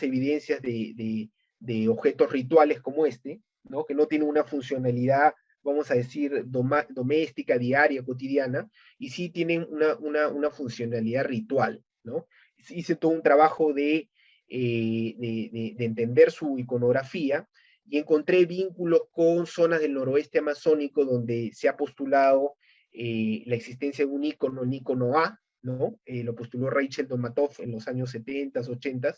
S3: evidencias de objetos rituales como este, ¿no? Que no tienen una funcionalidad, vamos a decir, doméstica, diaria, cotidiana, y sí tienen una funcionalidad ritual, ¿no? Hice todo un trabajo de entender su iconografía y encontré vínculos con zonas del noroeste amazónico donde se ha postulado la existencia de un ícono A, ¿no? Lo postuló Rachel Domatov en los años 70, 80,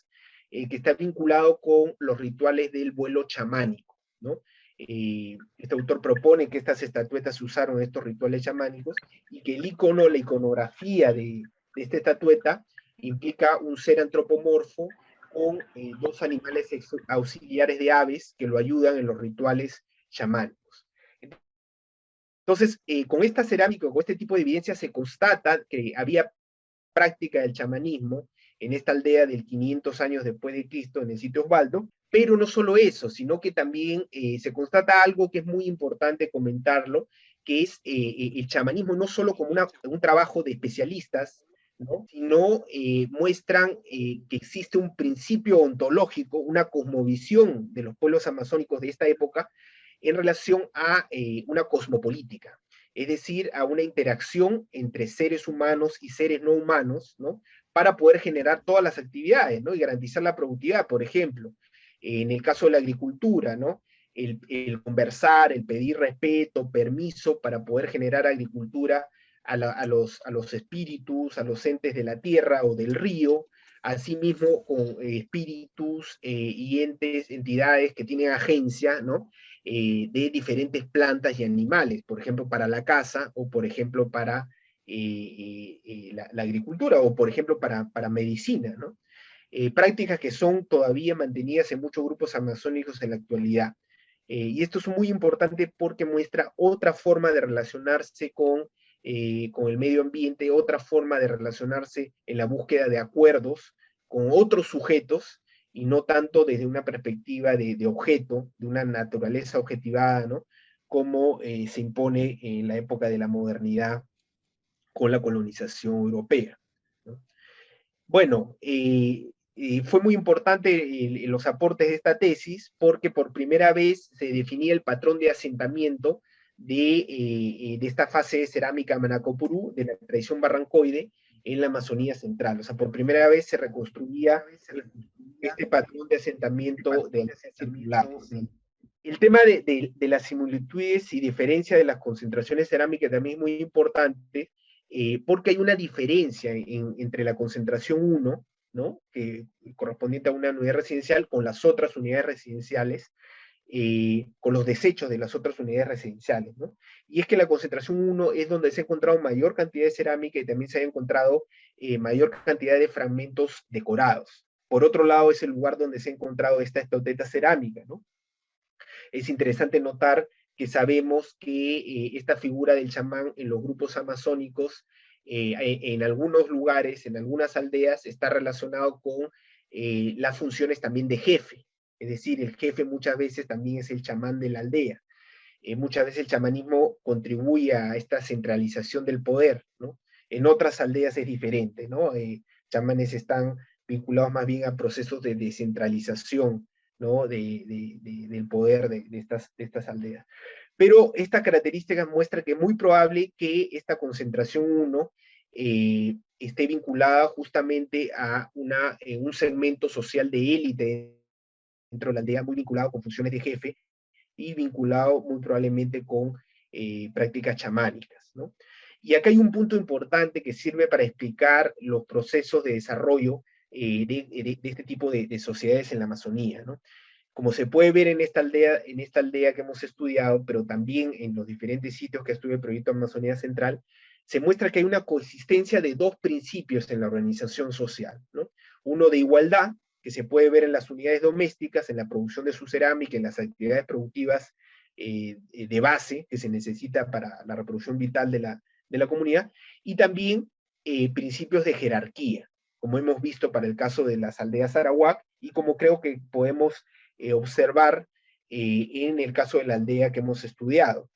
S3: que está vinculado con los rituales del vuelo chamánico, ¿no? Este autor propone que estas estatuetas se usaron en estos rituales chamánicos y que el icono, la iconografía de esta estatueta implica un ser antropomorfo con 2 animales auxiliares de aves que lo ayudan en los rituales chamánicos. Entonces, con esta cerámica, con este tipo de evidencia, se constata que había práctica del chamanismo en esta aldea del 500 años después de Cristo, en el sitio Osvaldo, Pero no solo eso, sino que también se constata algo que es muy importante comentarlo, que es el chamanismo no solo como un trabajo de especialistas, ¿no? Sino muestran que existe un principio ontológico, una cosmovisión de los pueblos amazónicos de esta época en relación a una cosmopolítica, es decir, a una interacción entre seres humanos y seres no humanos, ¿no? Para poder generar todas las actividades, ¿no? Y garantizar la productividad, por ejemplo. En el caso de la agricultura, ¿no? El conversar, el pedir respeto, permiso para poder generar agricultura a los espíritus, a los entes de la tierra o del río, asimismo con espíritus y entes, entidades que tienen agencia, ¿no? De diferentes plantas y animales, por ejemplo, para la caza o, por ejemplo, para la agricultura o, por ejemplo, para medicina, ¿no? Prácticas que son todavía mantenidas en muchos grupos amazónicos en la actualidad. Y esto es muy importante porque muestra otra forma de relacionarse con el medio ambiente, otra forma de relacionarse en la búsqueda de acuerdos con otros sujetos y no tanto desde una perspectiva de objeto, de una naturaleza objetivada, ¿no? Como se impone en la época de la modernidad con la colonización europea, ¿no? Bueno, fue muy importante los aportes de esta tesis porque por primera vez se definía el patrón de asentamiento de esta fase de cerámica Manacopurú, de la tradición barrancoide, en la Amazonía central. O sea, por primera vez se reconstruía este patrón de asentamiento de circulares. El tema de las similitudes y diferencia de las concentraciones cerámicas también es muy importante, porque hay una diferencia entre la concentración 1, ¿no? Que correspondiente a una unidad residencial, con las otras unidades residenciales, con los desechos de las otras unidades residenciales, ¿no? Y es que la concentración 1 es donde se ha encontrado mayor cantidad de cerámica y también se ha encontrado mayor cantidad de fragmentos decorados. Por otro lado, es el lugar donde se ha encontrado esta estoteta cerámica, ¿no? Es interesante notar que sabemos que esta figura del chamán en los grupos amazónicos, en algunos lugares, en algunas aldeas, está relacionado con las funciones también de jefe. Es decir, el jefe muchas veces también es el chamán de la aldea. Muchas veces el chamanismo contribuye a esta centralización del poder, ¿no? En otras aldeas es diferente, ¿no? Chamanes están vinculados más bien a procesos de descentralización, ¿no? Del poder de estas aldeas. Pero esta característica muestra que es muy probable que esta concentración 1 esté vinculada justamente a un segmento social de élite dentro de la aldea, muy vinculado con funciones de jefe y vinculado muy probablemente con prácticas chamánicas, ¿no? Y acá hay un punto importante que sirve para explicar los procesos de desarrollo de este tipo de sociedades en la Amazonía, ¿no? Como se puede ver en esta aldea que hemos estudiado, pero también en los diferentes sitios que estudia el proyecto Amazonía Central, se muestra que hay una consistencia de dos principios en la organización social, ¿no? Uno de igualdad, que se puede ver en las unidades domésticas, en la producción de su cerámica, en las actividades productivas de base que se necesita para la reproducción vital de la comunidad, y también principios de jerarquía, como hemos visto para el caso de las aldeas arawak, y como creo que podemos observar en el caso de la aldea que hemos estudiado.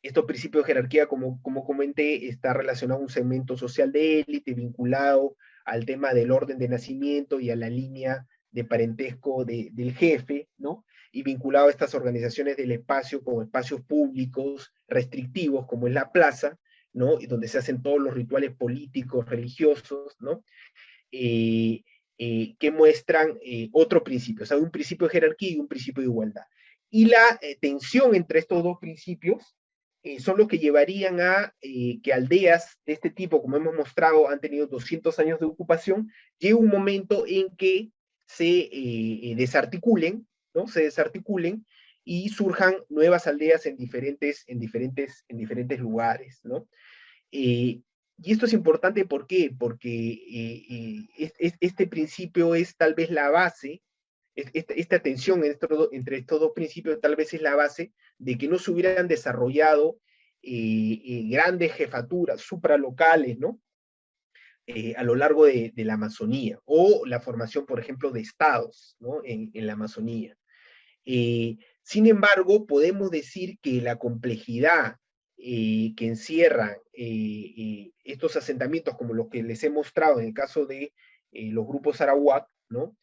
S3: Estos principios de jerarquía, como comenté, está relacionado a un segmento social de élite vinculado al tema del orden de nacimiento y a la línea de parentesco del jefe, ¿no? Y vinculado a estas organizaciones del espacio como espacios públicos restrictivos, como es la plaza, ¿no? Y donde se hacen todos los rituales políticos, religiosos, ¿no? Que muestran otro principio, o sea, un principio de jerarquía y un principio de igualdad. Y la tensión entre estos dos principios son los que llevarían a que aldeas de este tipo, como hemos mostrado, han tenido 200 años de ocupación, llegue un momento en que se desarticulen, ¿no? Se desarticulen y surjan nuevas aldeas en diferentes lugares, ¿no? Y esto es importante, ¿por qué? Porque este principio es tal vez la base, esta tensión entre estos dos principios tal vez es la base de que no se hubieran desarrollado grandes jefaturas supralocales, ¿no? a lo largo de la Amazonía, o la formación, por ejemplo, de estados, ¿no? en la Amazonía. Sin embargo, podemos decir que la complejidad que encierran estos asentamientos, como los que les he mostrado en el caso de los grupos arawak, ¿no?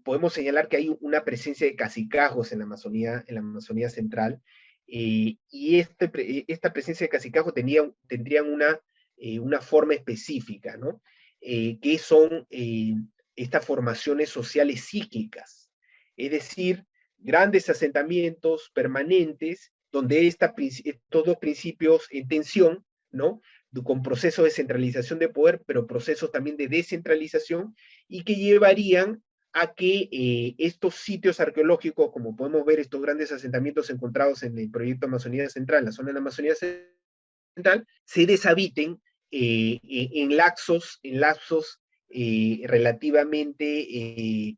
S3: Podemos señalar que hay una presencia de cacicazgos en la Amazonía central, y esta presencia de cacicazgos tendrían una forma específica, ¿no? Que son estas formaciones sociales psíquicas, es decir, grandes asentamientos permanentes donde estos dos principios en tensión, ¿no? Con procesos de centralización de poder, pero procesos también de descentralización, y que llevarían a que estos sitios arqueológicos, como podemos ver, estos grandes asentamientos encontrados en el proyecto Amazonía Central, en la zona de la Amazonía Central, se deshabiten en lapsos relativamente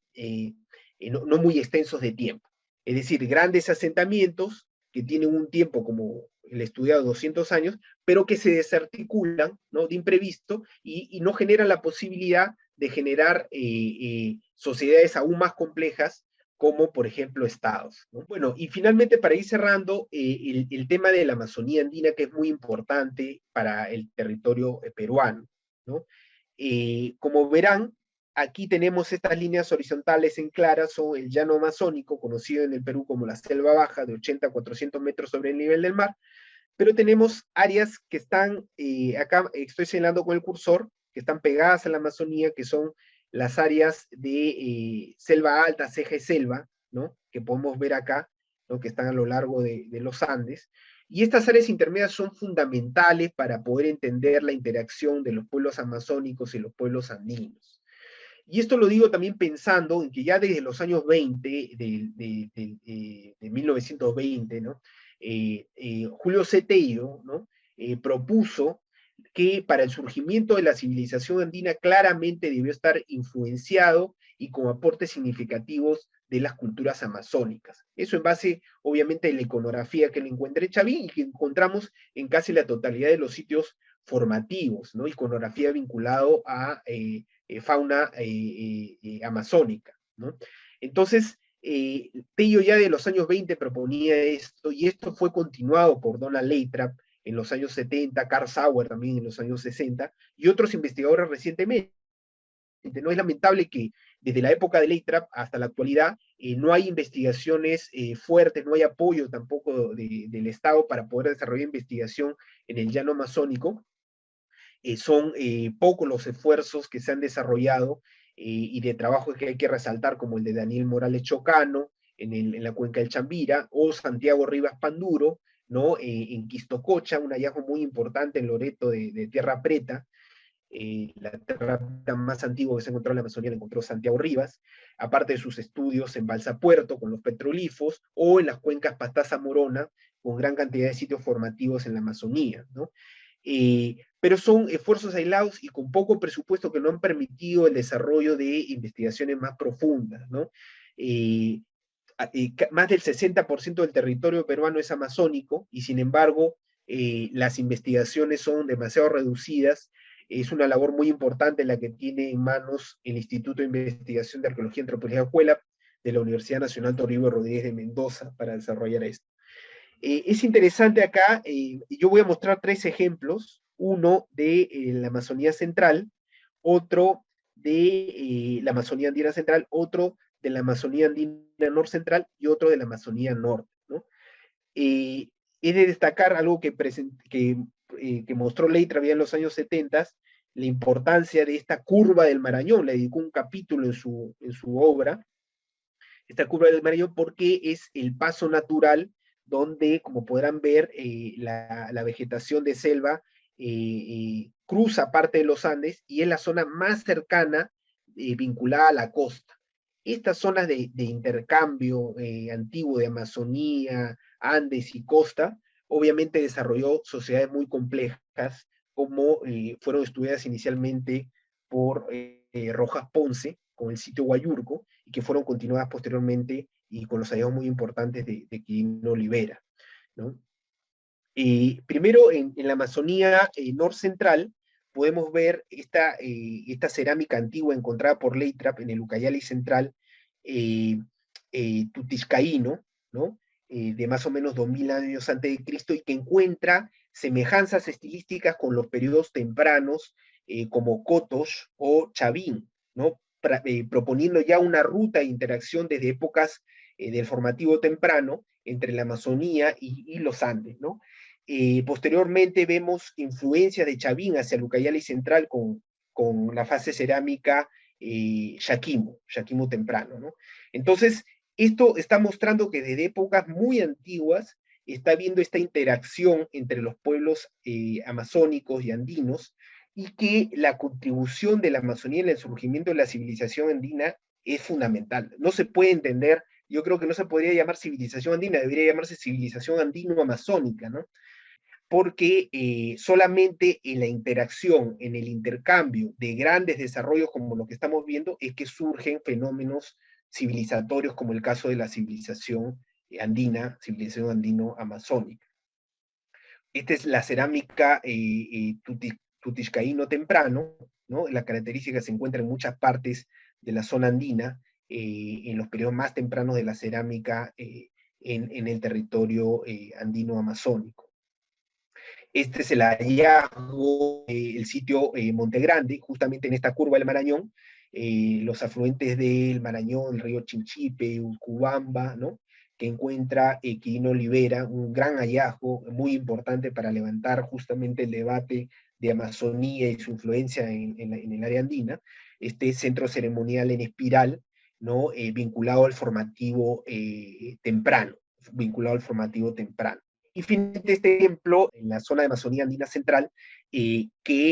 S3: no muy extensos de tiempo. Es decir, grandes asentamientos que tienen un tiempo como el estudiado 200 años, pero que se desarticulan, ¿no? De imprevisto, y no generan la posibilidad de generar sociedades aún más complejas, como por ejemplo estados, ¿no? Bueno, y finalmente, para ir cerrando, el tema de la Amazonía andina, que es muy importante para el territorio peruano, ¿no? Como verán, aquí tenemos estas líneas horizontales en claras, son el llano amazónico, conocido en el Perú como la selva baja, de 80 a 400 metros sobre el nivel del mar, pero tenemos áreas que están, acá estoy señalando con el cursor, que están pegadas a la Amazonía, que son las áreas de selva alta, ceja y selva, ¿no? Que podemos ver acá, ¿no? Que están a lo largo de los Andes. Y estas áreas intermedias son fundamentales para poder entender la interacción de los pueblos amazónicos y los pueblos andinos. Y esto lo digo también pensando en que ya desde los años 20, de 1920, ¿no? Julio C. Tello, ¿no? Propuso que para el surgimiento de la civilización andina claramente debió estar influenciado y con aportes significativos de las culturas amazónicas. Eso en base, obviamente, a la iconografía que le encuentra Chavín y que encontramos en casi la totalidad de los sitios formativos, ¿no? Iconografía vinculado a fauna amazónica, ¿no? Entonces, Tello ya de los años 20 proponía esto, y esto fue continuado por Donald Lathrop en los años 70, Carl Sauer también en los años 60, y otros investigadores recientemente. No es lamentable que desde la época de Lathrop hasta la actualidad no hay investigaciones fuertes, no hay apoyo tampoco del Estado para poder desarrollar investigación en el llano amazónico. Son pocos los esfuerzos que se han desarrollado y de trabajo que hay que resaltar, como el de Daniel Morales Chocano en la cuenca del Chambira, o Santiago Rivas Panduro, ¿no? En Quistococha, un hallazgo muy importante en Loreto de Tierra Preta. La tierra más antigua que se encontró en la Amazonía la encontró Santiago Rivas, aparte de sus estudios en Balsa Puerto con los petrolifos, o en las cuencas Pastaza Morona, con gran cantidad de sitios formativos en la Amazonía, ¿no? Pero son esfuerzos aislados y con poco presupuesto, que no han permitido el desarrollo de investigaciones más profundas, ¿no? Más del 60% del territorio peruano es amazónico, y sin embargo las investigaciones son demasiado reducidas. Es una labor muy importante la que tiene en manos el Instituto de Investigación de Arqueología y Antropología Cuelap de la Universidad Nacional Toribio Rodríguez de Mendoza para desarrollar esto. Es interesante acá, yo voy a mostrar 3 ejemplos, uno de la Amazonía Central, otro de la Amazonía Andina Central, otro de la Amazonía Andina Norte Central y otro de la Amazonía Norte, ¿no? He de destacar algo que mostró Lathrop en los años 70, la importancia de esta curva del Marañón. Le dedicó un capítulo en su obra, esta curva del Marañón, porque es el paso natural donde, como podrán ver, la vegetación de selva cruza parte de los Andes y es la zona más cercana vinculada a la costa. Estas zonas de intercambio antiguo de Amazonía, Andes y costa, obviamente desarrolló sociedades muy complejas, como fueron estudiadas inicialmente por Rojas Ponce, con el sitio Guayurco, y que fueron continuadas posteriormente y con los hallazgos muy importantes de Quirino Olivera, ¿no? Primero, en la Amazonía norte central, podemos ver esta cerámica antigua encontrada por Leitrap en el Ucayali Central, tutiscaíno, ¿no? De más o menos 2000 años antes de Cristo, y que encuentra semejanzas estilísticas con los periodos tempranos, como Kotosh o Chavín, ¿no? Proponiendo ya una ruta de interacción desde épocas del formativo temprano entre la Amazonía y los Andes, ¿no? Posteriormente vemos influencia de Chavín hacia el Ucayali Central con la fase cerámica Yaquimo temprano, ¿no? Entonces, esto está mostrando que desde épocas muy antiguas está habiendo esta interacción entre los pueblos amazónicos y andinos, y que la contribución de la Amazonía en el surgimiento de la civilización andina es fundamental. No se puede entender, yo creo que no se podría llamar civilización andina, debería llamarse civilización andino-amazónica, ¿no? Porque solamente en la interacción, en el intercambio de grandes desarrollos como lo que estamos viendo, es que surgen fenómenos civilizatorios como el caso de la civilización andina, civilización andino-amazónica. Esta es la cerámica tutiscaíno temprano, ¿no? La característica se encuentra en muchas partes de la zona andina, en los periodos más tempranos de la cerámica en el territorio andino-amazónico. Este es el hallazgo, el sitio Monte Grande, justamente en esta curva del Marañón, los afluentes del Marañón, el río Chinchipe, Urcubamba, ¿no? Que encuentra Quirino Olivera, un gran hallazgo muy importante para levantar justamente el debate de Amazonía y su influencia en el área andina, este centro ceremonial en espiral, ¿no? Vinculado al formativo temprano, Y finalmente este ejemplo en la zona de Amazonía Andina Central, que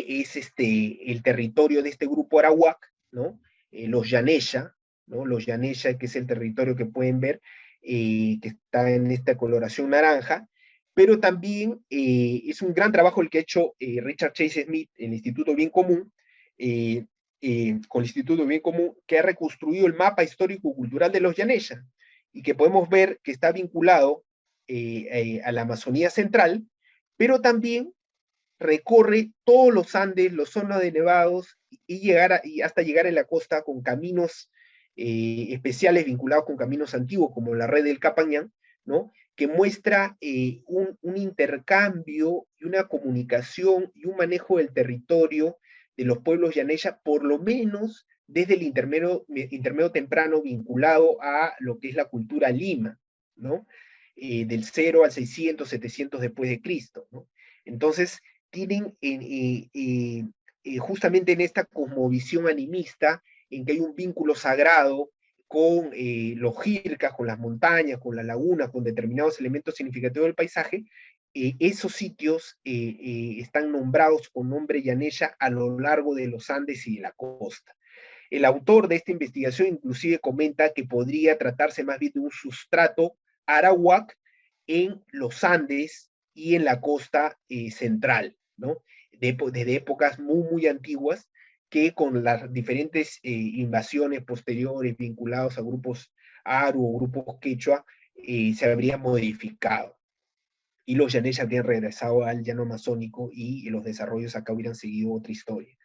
S3: es el territorio de este grupo arawak, ¿no? Los Yanesha, ¿no? Los Yanesha, que es el territorio que pueden ver, que está en esta coloración naranja, pero también es un gran trabajo el que ha hecho Richard Chase Smith, el Instituto Bien Común, con el Instituto Bien Común, que ha reconstruido el mapa histórico-cultural de los Yanesha, y que podemos ver que está vinculado a la Amazonía Central, pero también recorre todos los Andes, los zonas de nevados, y hasta llegar a la costa con caminos especiales vinculados con caminos antiguos, como la red del Capañán, ¿no? Que muestra un intercambio y una comunicación y un manejo del territorio de los pueblos yanesha, por lo menos desde el intermedio temprano vinculado a lo que es la cultura Lima, ¿no? Del 0 al 600, 700 después de Cristo, ¿no? Entonces, tienen justamente en esta cosmovisión animista, en que hay un vínculo sagrado con los jircas, con las montañas, con la laguna, con determinados elementos significativos del paisaje, esos sitios están nombrados con nombre Yanesha a lo largo de los Andes y de la costa. El autor de esta investigación inclusive comenta que podría tratarse más bien de un sustrato arawak en los Andes y en la costa central, ¿no? Desde épocas muy, muy antiguas, que con las diferentes invasiones posteriores vinculados a grupos Aru o grupos Quechua, se habría modificado. Y los Yanesh habrían regresado al llano amazónico, y los desarrollos acá hubieran seguido otra historia.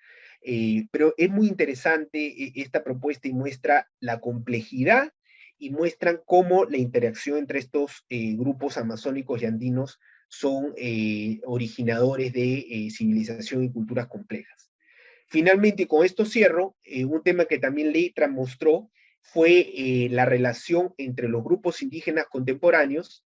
S3: Pero es muy interesante esta propuesta, y muestra la complejidad, y muestran cómo la interacción entre estos grupos amazónicos y andinos son originadores de civilización y culturas complejas. Finalmente, con esto cierro, un tema que también Leitra mostró fue la relación entre los grupos indígenas contemporáneos,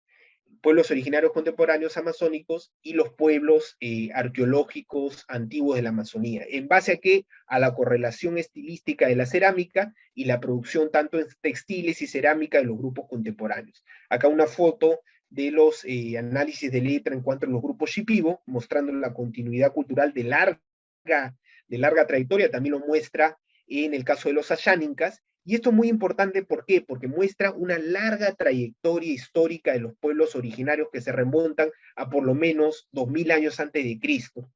S3: pueblos originarios contemporáneos amazónicos, y los pueblos arqueológicos antiguos de la Amazonía. ¿En base a qué? A la correlación estilística de la cerámica y la producción tanto en textiles y cerámica de los grupos contemporáneos. Acá una foto de los análisis de letra en cuanto a los grupos Shipibo, mostrando la continuidad cultural de larga trayectoria. También lo muestra en el caso de los Asháninkas. Y esto es muy importante, ¿por qué? Porque muestra una larga trayectoria histórica de los pueblos originarios que se remontan a por lo menos 2000 años antes de Cristo.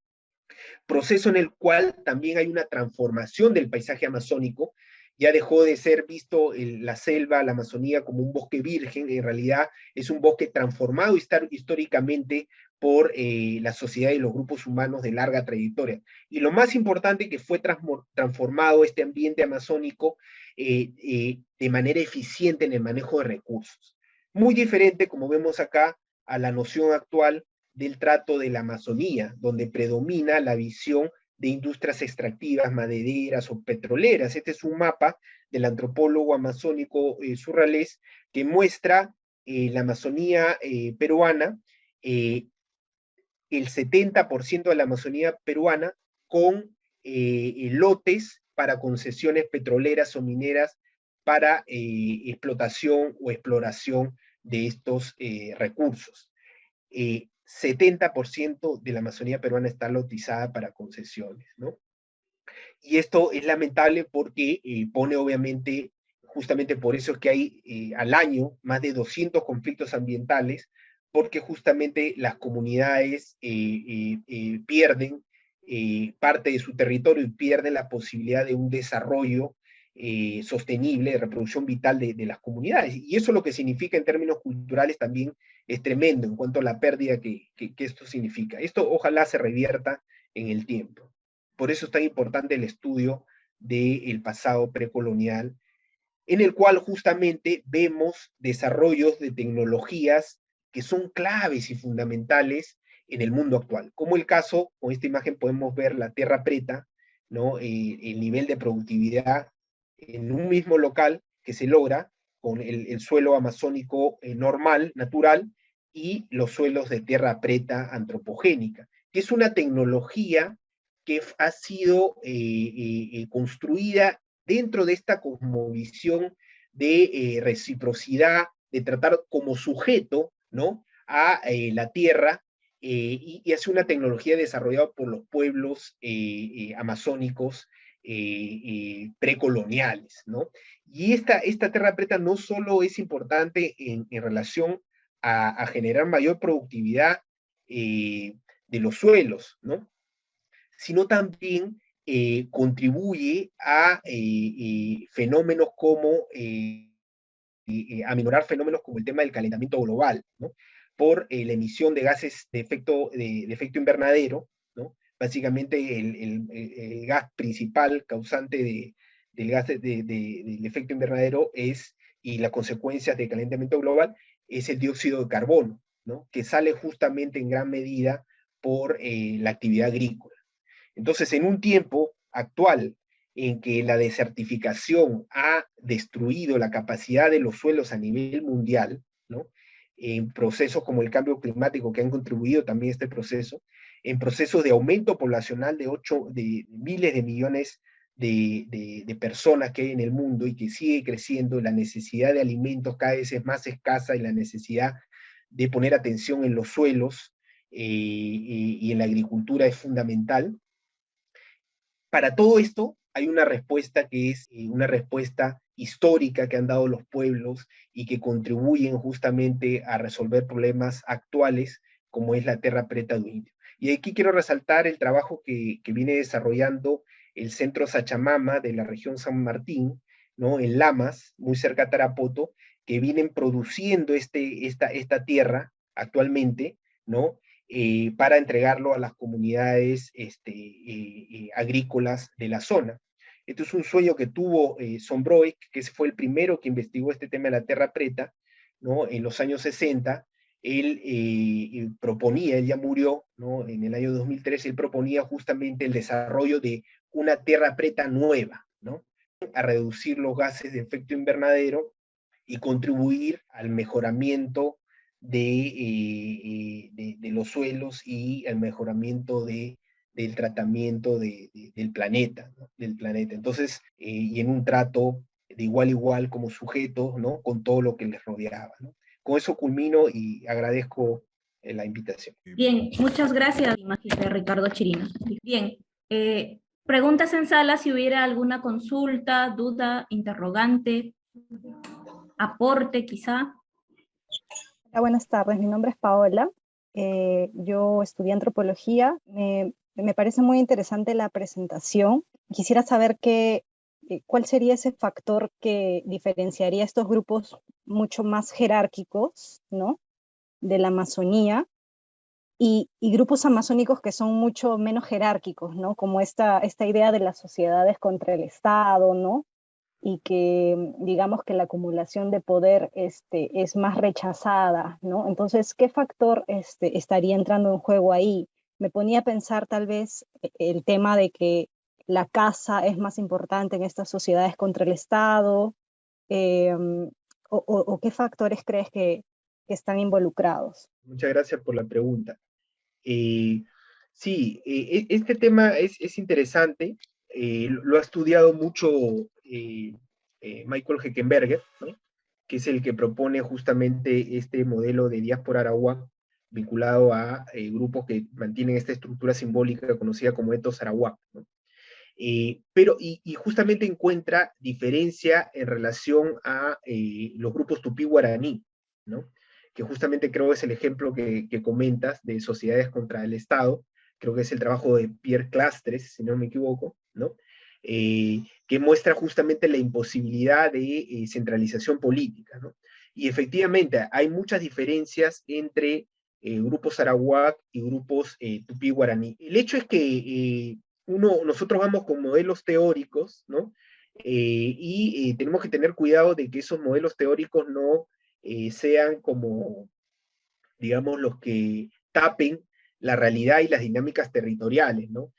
S3: Proceso en el cual también hay una transformación del paisaje amazónico, Ya dejó de ser visto la selva, la Amazonía, como un bosque virgen. En realidad es un bosque transformado históricamente por la sociedad y los grupos humanos de larga trayectoria. Y lo más importante, que fue transformado este ambiente amazónico de manera eficiente en el manejo de recursos. Muy diferente, como vemos acá, a la noción actual del trato de la Amazonía, donde predomina la visión de industrias extractivas, madereras o petroleras. Este es un mapa del antropólogo amazónico Surralés, que muestra la Amazonía peruana, el 70% de la Amazonía peruana con lotes para concesiones petroleras o mineras para explotación o exploración de estos recursos. 70% de la Amazonía peruana está lotizada para concesiones, ¿no? Y esto es lamentable porque pone obviamente, justamente por eso es que hay al año más de 200 conflictos ambientales, porque justamente las comunidades pierden parte de su territorio y pierden la posibilidad de un desarrollo sostenible, de reproducción vital de las comunidades. Y eso lo que significa en términos culturales también es tremendo en cuanto a la pérdida que esto significa. Esto ojalá se revierta en el tiempo. Por eso es tan importante el estudio del pasado precolonial, en el cual justamente vemos desarrollos de tecnologías que son claves y fundamentales en el mundo actual. Como el caso, con esta imagen podemos ver la tierra preta, ¿no? El nivel de productividad en un mismo local que se logra con el suelo amazónico normal, natural, y los suelos de tierra preta antropogénica, que es una tecnología que ha sido construida dentro de esta cosmovisión de reciprocidad, de tratar como sujeto, ¿no?, a la tierra, y es una tecnología desarrollada por los pueblos amazónicos precoloniales, ¿no? Y esta tierra preta no solo es importante en relación a generar mayor productividad de los suelos, ¿no?, sino también contribuye a fenómenos como, a minorar fenómenos como el tema del calentamiento global, ¿no?, por la emisión de gases de efecto invernadero, ¿no? Básicamente el gas principal causante del gas del efecto invernadero y las consecuencias del calentamiento global, es el dióxido de carbono, ¿no?, que sale justamente en gran medida por la actividad agrícola. Entonces, en un tiempo actual en que la desertificación ha destruido la capacidad de los suelos a nivel mundial, ¿no?, en procesos como el cambio climático, que han contribuido también a este proceso, en procesos de aumento poblacional de miles de millones de personas que hay en el mundo y que sigue creciendo, la necesidad de alimentos cada vez es más escasa y la necesidad de poner atención en los suelos y en la agricultura es fundamental. Para todo esto hay una respuesta que es una respuesta histórica que han dado los pueblos y que contribuyen justamente a resolver problemas actuales, como es la tierra preta do Indio. Y aquí quiero resaltar el trabajo que viene desarrollando el Centro Sachamama de la región San Martín, ¿no?, en Lamas, muy cerca a Tarapoto, que vienen produciendo esta tierra actualmente, ¿no?, para entregarlo a las comunidades agrícolas de la zona. Esto es un sueño que tuvo Sombroek, que fue el primero que investigó este tema de la tierra preta, ¿no?, en los años 60. Él proponía, él ya murió, ¿no?, en el año 2003, él proponía justamente el desarrollo de una tierra preta nueva, ¿no?, a reducir los gases de efecto invernadero y contribuir al mejoramiento de los suelos y el mejoramiento del tratamiento del planeta, ¿no?, del planeta. Entonces, y en un trato de igual a igual como sujetos, ¿no?, con todo lo que les rodeaba, ¿no? Con eso culmino y agradezco la invitación.
S1: Bien, muchas gracias, magíster Ricardo Chirinos. Bien, preguntas en sala si hubiera alguna consulta, duda, interrogante, aporte quizá.
S4: Hola, buenas tardes, mi nombre es Paola. Yo estudié antropología. Me parece muy interesante la presentación. Quisiera saber qué ¿cuál sería ese factor que diferenciaría estos grupos mucho más jerárquicos, ¿no?, de la Amazonía y grupos amazónicos que son mucho menos jerárquicos, ¿no? Como esta idea de las sociedades contra el Estado, ¿no? Y que digamos que la acumulación de poder es más rechazada, ¿no? Entonces, ¿qué factor estaría entrando en juego ahí? Me ponía a pensar tal vez el tema de que la casa es más importante en estas sociedades contra el Estado, eh, o qué factores crees que están involucrados.
S3: Muchas gracias por la pregunta. Eh, sí, este tema es interesante, lo ha estudiado mucho Michael Heckenberger, ¿no?, que es el que propone justamente este modelo de diáspora arawak vinculado a grupos que mantienen esta estructura simbólica conocida como etos arawak, ¿no? Y justamente encuentra diferencia en relación a los grupos tupí-guaraní, ¿no?, que justamente creo es el ejemplo que comentas de sociedades contra el Estado. Creo que es el trabajo de Pierre Clastres, si no me equivoco, ¿no?, que muestra justamente la imposibilidad de centralización política, ¿no? Y efectivamente hay muchas diferencias entre grupos arawak y grupos tupí-guaraní. El hecho es que nosotros vamos con modelos teóricos, ¿no? Y tenemos que tener cuidado de que esos modelos teóricos no sean como, digamos, los que tapen la realidad y las dinámicas territoriales, ¿no?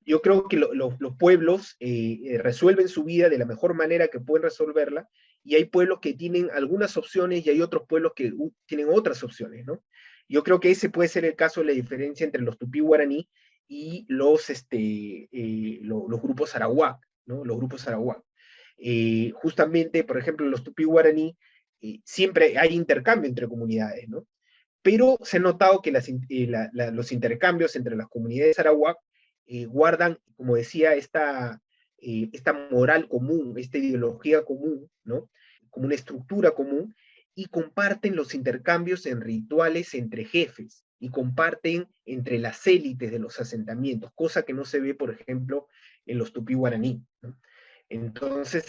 S3: Yo creo que los pueblos resuelven su vida de la mejor manera que pueden resolverla, y hay pueblos que tienen algunas opciones y hay otros pueblos que tienen otras opciones, ¿no? Yo creo que ese puede ser el caso de la diferencia entre los tupí-guaraní y los grupos arawak, ¿no? Los grupos arawak. Justamente, por ejemplo, los tupí-guaraní siempre hay intercambio entre comunidades, ¿no? Pero se ha notado que los intercambios entre las comunidades arawak guardan, como decía, esta moral común, esta ideología común, ¿no?, como una estructura común, y comparten los intercambios en rituales entre jefes, y comparten entre las élites de los asentamientos, cosa que no se ve, por ejemplo, en los tupí-guaraní, ¿no? Entonces,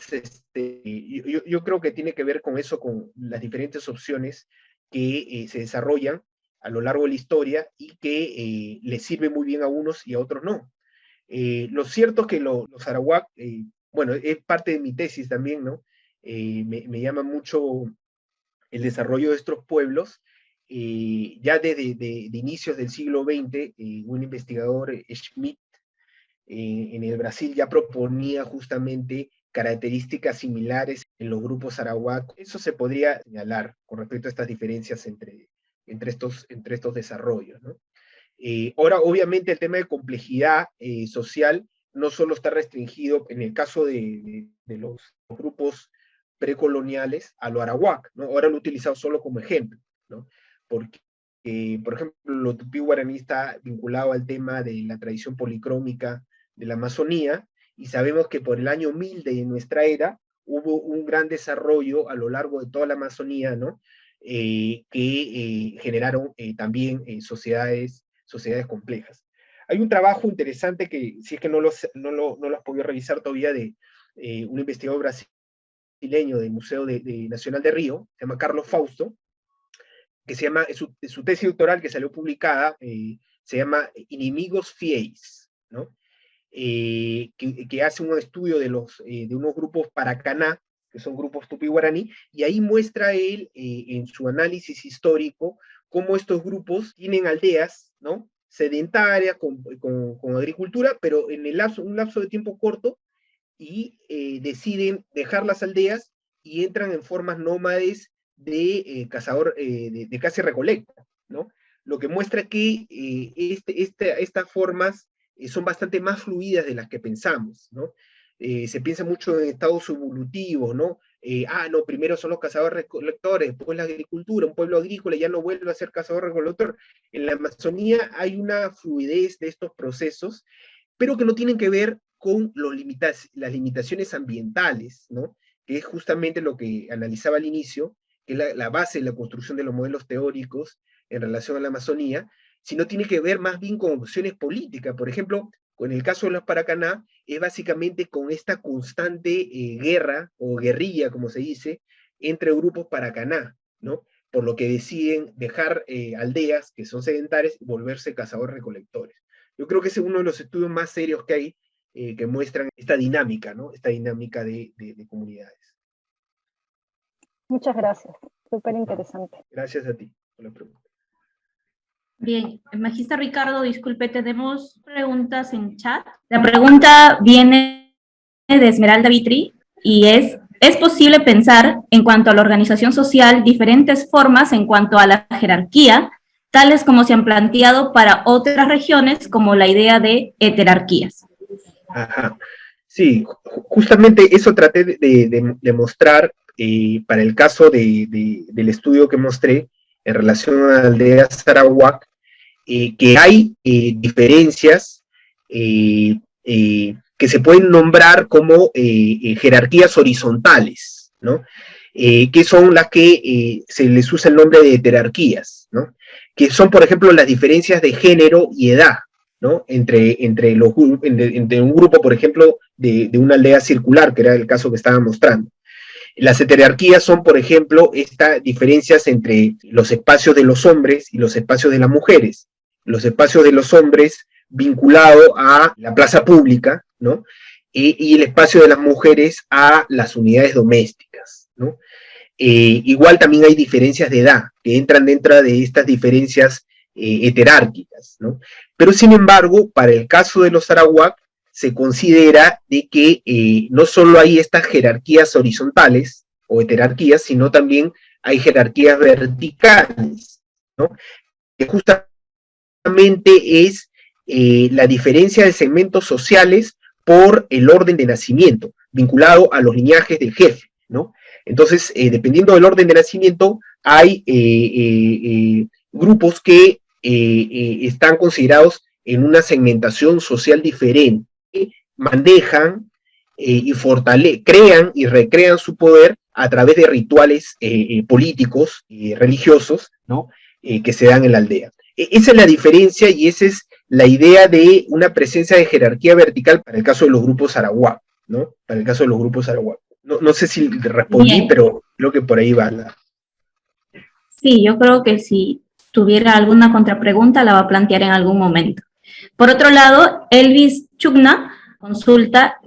S3: yo creo que tiene que ver con eso, con las diferentes opciones que se desarrollan a lo largo de la historia y que les sirve muy bien a unos y a otros no. Lo cierto es que los arawak, bueno, es parte de mi tesis también, ¿no? Me llama mucho el desarrollo de estos pueblos. Ya de inicios del siglo XX, un investigador, Schmidt, en el Brasil ya proponía justamente características similares en los grupos arawak. Eso se podría señalar con respecto a estas diferencias entre estos desarrollos, ¿no? Ahora, obviamente, el tema de complejidad social no solo está restringido, en el caso de los grupos precoloniales, a lo arawak, ¿no? Ahora lo he utilizado solo como ejemplo, ¿no? Porque, por ejemplo, lo tupí-guaraní está vinculado al tema de la tradición policrómica de la Amazonía, y sabemos que por el año 1000 de nuestra era hubo un gran desarrollo a lo largo de toda la Amazonía, ¿no? Que generaron también sociedades complejas. Hay un trabajo interesante que, si es que no lo has podido revisar todavía, de un investigador brasileño del Museo Nacional de Río, se llama Carlos Fausto, que se llama, su tesis doctoral que salió publicada, se llama Inimigos Fiéis, ¿no? Que hace un estudio de unos grupos Paracaná, que son grupos tupí-guaraní, y ahí muestra él, en su análisis histórico, cómo estos grupos tienen aldeas, ¿no?, sedentarias, con agricultura, pero en un lapso de tiempo corto, y deciden dejar las aldeas y entran en formas nómades de cazador, de caza y recolecta, ¿no? Lo que muestra que estas formas son bastante más fluidas de las que pensamos, ¿no? Se piensa mucho en estados evolutivos, ¿no? No, primero son los cazadores-recolectores, después la agricultura, un pueblo agrícola ya no vuelve a ser cazador-recolector. En la Amazonía hay una fluidez de estos procesos, pero que no tienen que ver con las limitaciones ambientales, ¿no?, que es justamente lo que analizaba al inicio, que es la base de la construcción de los modelos teóricos en relación a la Amazonía, sino tiene que ver más bien con opciones políticas. Por ejemplo, con el caso de los Paracaná, es básicamente con esta constante guerra, o guerrilla, como se dice, entre grupos Paracaná, ¿no? Por lo que deciden dejar aldeas que son sedentarias y volverse cazadores-recolectores. Yo creo que ese es uno de los estudios más serios que hay, que muestran esta dinámica, ¿no? Esta dinámica de comunidades.
S4: Muchas gracias, súper interesante.
S3: Gracias a ti por la pregunta.
S1: Bien, Magister Ricardo, disculpe, tenemos preguntas en chat. La pregunta viene de Esmeralda Vitri y ¿es posible pensar en cuanto a la organización social diferentes formas en cuanto a la jerarquía, tales como se han planteado para otras regiones, como la idea de heterarquías?
S3: Ajá. Sí, justamente eso traté de mostrar para el caso del estudio que mostré en relación a la aldea Sarawak, que hay diferencias que se pueden nombrar como jerarquías horizontales, ¿no? Que son las que se les usa el nombre de heterarquías, ¿no? Que son, por ejemplo, las diferencias de género y edad, ¿no? Entre un grupo, por ejemplo, de una aldea circular, que era el caso que estaba mostrando. Las heterarquías son, por ejemplo, estas diferencias entre los espacios de los hombres y los espacios de las mujeres. Los espacios de los hombres vinculado a la plaza pública, ¿no? Y el espacio de las mujeres a las unidades domésticas, ¿no? Igual también hay diferencias de edad que entran dentro de estas diferencias heterárquicas, ¿no? Pero sin embargo, para el caso de los Sarawak, se considera de que no solo hay estas jerarquías horizontales o heterarquías, sino también hay jerarquías verticales, ¿no? Que justamente es la diferencia de segmentos sociales por el orden de nacimiento, vinculado a los linajes del jefe, ¿no? Entonces, dependiendo del orden de nacimiento, hay grupos que están considerados en una segmentación social diferente, manejan y crean y recrean su poder a través de rituales políticos y religiosos, ¿no? Que se dan en la aldea. Esa es la diferencia y esa es la idea de una presencia de jerarquía vertical para el caso de los grupos Sarawak, ¿no? Para el caso de los grupos Sarawak. No sé si respondí, bien, pero creo que por ahí va la...
S1: Sí, yo creo que si tuviera alguna contrapregunta la va a plantear en algún momento. Por otro lado, Elvis Chugna consulta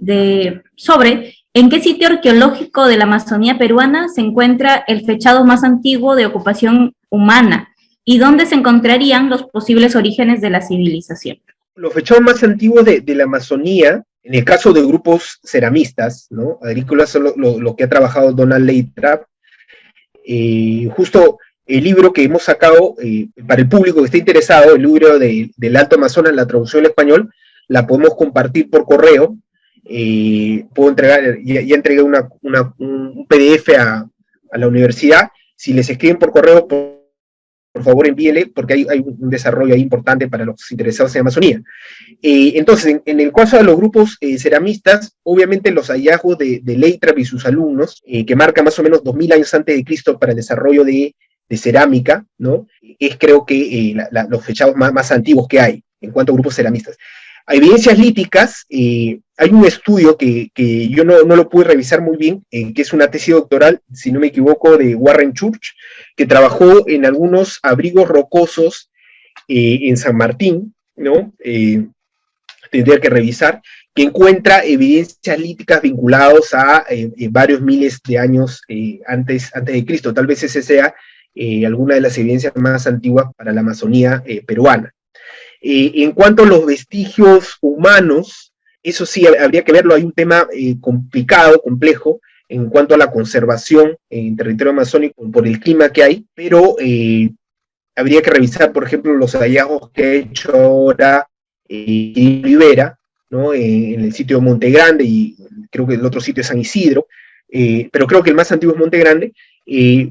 S1: sobre en qué sitio arqueológico de la Amazonía peruana se encuentra el fechado más antiguo de ocupación humana y dónde se encontrarían los posibles orígenes de la civilización.
S3: Los fechados más antiguos de la Amazonía, en el caso de grupos ceramistas, ¿no? Agrícolas, son lo que ha trabajado Donald Leitrap. Justo el libro que hemos sacado para el público que esté interesado, el libro del Alto Amazonas, la traducción al español, la podemos compartir por correo. Puedo entregar, ya entregué un PDF a la universidad. Si les escriben por correo, por favor envíele, porque hay un desarrollo ahí importante para los interesados en Amazonía. Entonces, en el caso de los grupos ceramistas, obviamente los hallazgos de Leitrap y sus alumnos, que marcan más o menos 2000 años antes de Cristo para el desarrollo de cerámica, ¿no? Es creo que los fechados más antiguos que hay en cuanto a grupos ceramistas. A evidencias líticas, hay un estudio que yo no lo pude revisar muy bien, que es una tesis doctoral, si no me equivoco, de Warren Church, que trabajó en algunos abrigos rocosos en San Martín, ¿no? Tendría que revisar, que encuentra evidencias líticas vinculadas a varios miles de años antes de Cristo. Tal vez ese sea alguna de las evidencias más antiguas para la Amazonía peruana. En cuanto a los vestigios humanos, eso sí, habría que verlo, hay un tema complicado, complejo, en cuanto a la conservación en territorio amazónico por el clima que hay, pero habría que revisar, por ejemplo, los hallazgos que ha hecho ahora Rivera, ¿no? En el sitio de Monte Grande, y creo que el otro sitio es San Isidro, pero creo que el más antiguo es Monte Grande,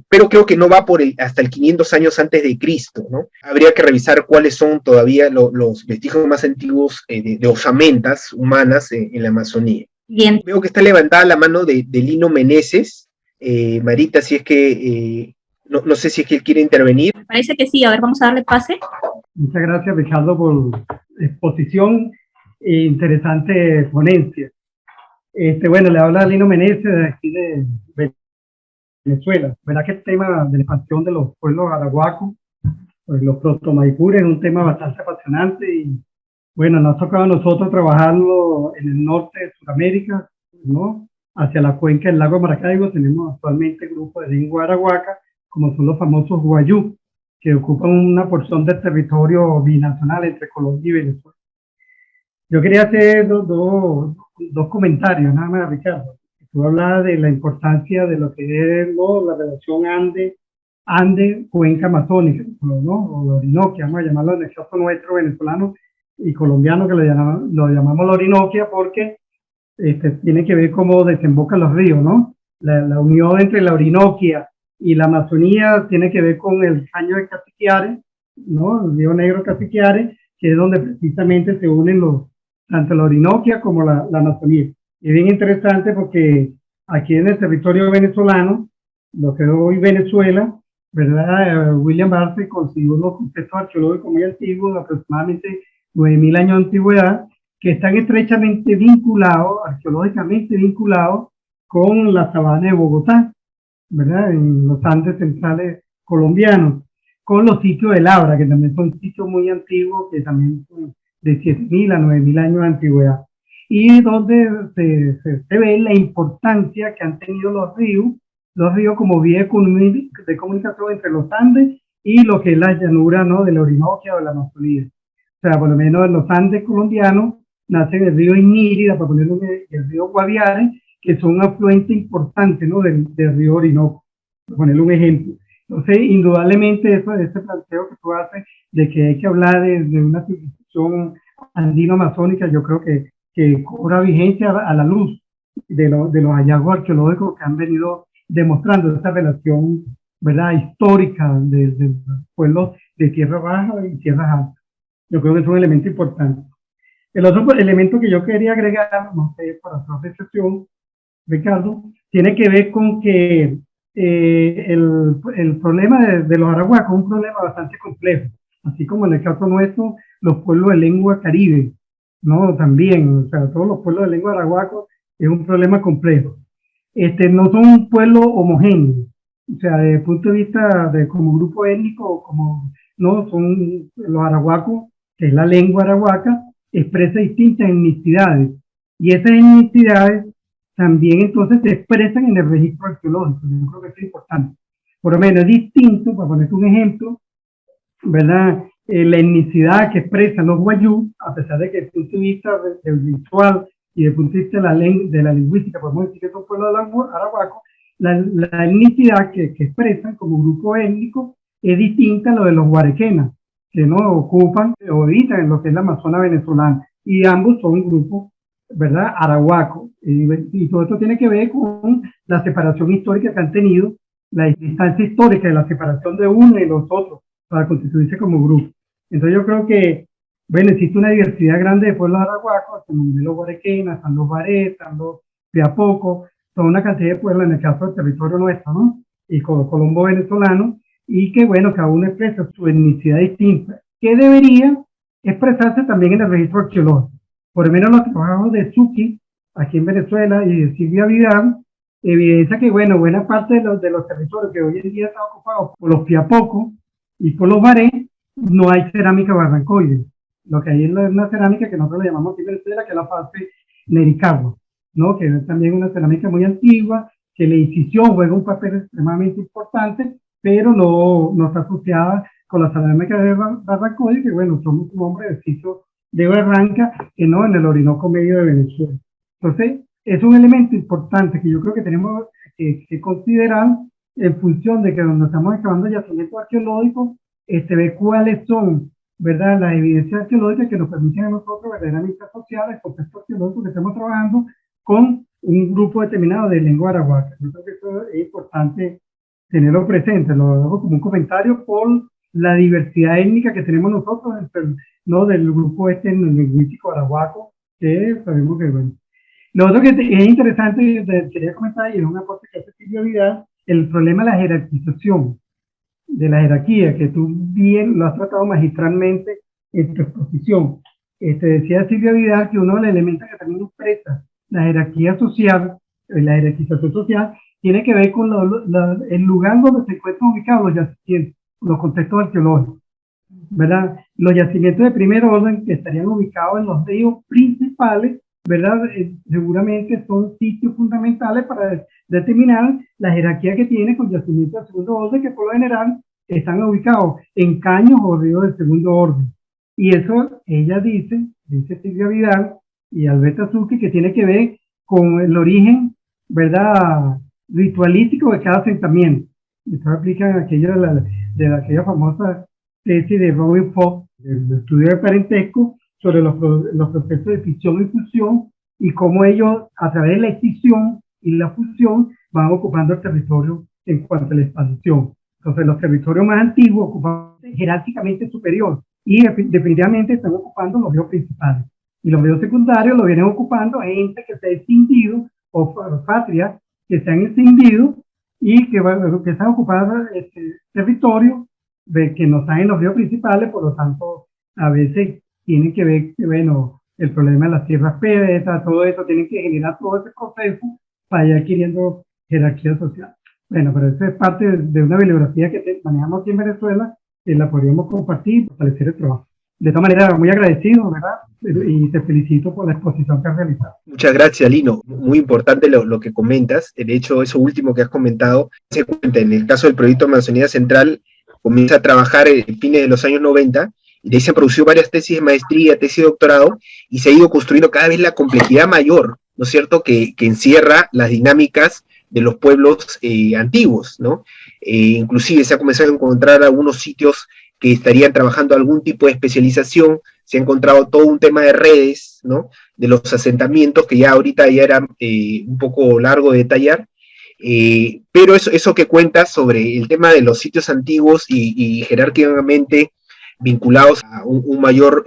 S3: pero creo que no va hasta el 500 años antes de Cristo, ¿no? Habría que revisar cuáles son todavía los vestigios más antiguos de osamentas humanas en la Amazonía.
S1: Bien.
S3: Veo que está levantada la mano de Lino Meneses. Marita, si es que, no sé si es que él quiere intervenir.
S1: Me parece que sí, a ver, vamos a darle pase.
S5: Muchas gracias, Ricardo, por la exposición. interesante ponencia. Bueno, le habla Lino Meneses de aquí de Venezuela. Verá que el tema de la expansión de los pueblos arahuacos, pues los protomaipures, es un tema bastante apasionante y bueno, nos ha tocado a nosotros trabajarlo en el norte de Sudamérica, ¿no? Hacia la cuenca del lago Maracaibo tenemos actualmente grupos de lengua arahuaca, como son los famosos guayú, que ocupan una porción del territorio binacional entre Colombia y Venezuela. Yo quería hacer dos comentarios, nada más, Ricardo. Tú hablabas de la importancia de lo que es, ¿no?, la relación Ande-Cuenca Amazónica, ¿no? O la Orinoquia, vamos a llamarlo en el caso nuestro, venezolano y colombiano, que lo llamamos la Orinoquia porque tiene que ver cómo desembocan los ríos, ¿no? La unión entre la Orinoquia y la Amazonía tiene que ver con el caño de Cassiquiare, ¿no? El río Negro Cassiquiare, que es donde precisamente se unen tanto la Orinoquia como la Amazonía. Y bien interesante porque aquí en el territorio venezolano, lo que es hoy Venezuela, ¿verdad? William Barclay consiguió unos conceptos arqueológicos muy antiguos, de aproximadamente 9.000 años de antigüedad, que están estrechamente vinculados, arqueológicamente vinculados, con la sabana de Bogotá, ¿verdad? En los Andes centrales colombianos, con los sitios de Labra, que también son sitios muy antiguos, que también son de 7.000 a 9.000 años de antigüedad, y donde se ve la importancia que han tenido los ríos como vía de comunicación entre los Andes y lo que es la llanura, ¿no?, de la Orinoquia o de la Amazonía. O sea, por lo menos en los Andes colombianos nacen el río Inírida, para ponerlo, el río Guaviare, que son un afluente importante, ¿no?, del río Orinoco, para ponerle un ejemplo. Entonces, indudablemente, ese planteo que tú haces de que hay que hablar de una civilización andino-amazónica, yo creo que cobra vigencia a la luz de los hallazgos arqueológicos que han venido demostrando esta relación, ¿verdad?, histórica de pueblos de tierra baja y tierras altas. Yo creo que es un elemento importante. El otro elemento que yo quería agregar, no sé, para su apreciación, Ricardo, tiene que ver con que el problema de los arahuacos es un problema bastante complejo, así como en el caso nuestro, los pueblos de lengua caribe, ¿no? También, o sea, todos los pueblos de lengua arahuaco es un problema complejo. No son un pueblo homogéneo, o sea, desde el punto de vista de como grupo étnico, como no son los arahuacos, que es la lengua arahuaca, expresa distintas etnicidades, y esas etnicidades también entonces se expresan en el registro arqueológico. Yo creo que eso es importante. Por lo menos es distinto, para ponerte un ejemplo, ¿verdad? La etnicidad que expresan los guayú, a pesar de que desde el punto de vista del visual y desde el punto de vista de la lingüística, podemos decir que son pueblos arahuacos, la etnicidad que expresan como grupo étnico es distinta a lo de los guarequenas, que no ocupan o habitan en lo que es la Amazona venezolana, y ambos son un grupo, ¿verdad?, arahuaco, y todo esto tiene que ver con la separación histórica que han tenido, la distancia histórica de la separación de uno y los otros para constituirse como grupo. Entonces yo creo que, bueno, existe una diversidad grande de pueblos arahuacos, como los guarequenas, están los baré, están los piapocos, son una cantidad de pueblos en el caso del territorio nuestro, ¿no?, y Colombo venezolano, y que, bueno, cada uno expresa su etnicidad distinta, que debería expresarse también en el registro arqueológico. Por lo menos los trabajos de Zucchi, aquí en Venezuela, y de Silvia Vidal, evidencia que, bueno, buena parte de los territorios que hoy en día están ocupados por los piapocos y por los baré, no hay cerámica barrancoide. Lo que hay es una cerámica que nosotros le llamamos aquí en Venezuela, que es la fase nericagua, ¿no?, que es también una cerámica muy antigua, que la incisión juega un papel extremadamente importante, pero no está asociada con la cerámica de barrancoide, que, bueno, somos un hombre de sitio de Barranca, que no en el Orinoco Medio de Venezuela. Entonces, es un elemento importante que yo creo que tenemos que considerar en función de que cuando estamos excavando yacimientos arqueológicos, ver cuáles son, ¿verdad?, las evidencias arqueológicas que nos permiten a nosotros verdaderamente asociar el contexto arqueológico que estamos trabajando con un grupo determinado de lengua arahuaca. Yo creo que eso es importante tenerlo presente, lo hago como un comentario por la diversidad étnica que tenemos nosotros, ¿no?, del grupo lingüístico arahuaco, que sabemos que, bueno. Lo otro que es interesante, quería comentar, y es un aporte que hace Silvia Vidal, el problema de la jerarquización, de la jerarquía, que tú bien lo has tratado magistralmente en tu exposición. decía Silvia Vidal que uno de los elementos que también expresa la jerarquía social, la jerarquización social, tiene que ver con el lugar donde se encuentran ubicados los yacimientos, los contextos arqueológicos, ¿verdad? Los yacimientos de primer orden que estarían ubicados en los ríos principales, ¿verdad? Seguramente son sitios fundamentales para determinar la jerarquía que tiene con yacimientos de segundo orden, que por lo general están ubicados en caños o ríos de segundo orden. Y eso, ella dice Silvia Vidal y Alberto Azuki, que tiene que ver con el origen, ¿verdad?, ritualístico de cada asentamiento. Esto aplica aquella aquella famosa tesis de Robin Fox, del estudio de parentesco, sobre los procesos de fisión y fusión, y cómo ellos, a través de la escisión y la fusión, van ocupando el territorio en cuanto a la expansión. Entonces, los territorios más antiguos ocupan jerárquicamente superior, y definitivamente están ocupando los ríos principales. Y los ríos secundarios los vienen ocupando gente que se ha extinguido, o patrias que se han extinguido, y que están ocupando territorios que no están en los ríos principales, por lo tanto, a veces tienen que ver, bueno, el problema de las tierras pedestres, todo eso, tienen que generar todo ese proceso para ir adquiriendo jerarquía social. Bueno, pero eso es parte de una bibliografía que manejamos aquí en Venezuela, que la podríamos compartir y fortalecer el trabajo. De todas maneras, muy agradecido, ¿verdad? Y te felicito por la exposición que has realizado.
S3: Muchas gracias, Lino. Muy importante lo que comentas. De hecho, eso último que has comentado, se cuenta en el caso del proyecto Amazonía Central, comienza a trabajar en fines de los años 90, y de ahí se han producido varias tesis de maestría, tesis de doctorado, y se ha ido construyendo cada vez la complejidad mayor, ¿no es cierto?, que encierra las dinámicas de los pueblos antiguos, ¿no? Inclusive se ha comenzado a encontrar algunos sitios que estarían trabajando algún tipo de especialización, se ha encontrado todo un tema de redes, ¿no?, de los asentamientos, que ya ahorita ya era un poco largo de detallar, pero eso que cuentas sobre el tema de los sitios antiguos y jerárquicamente vinculados a un mayor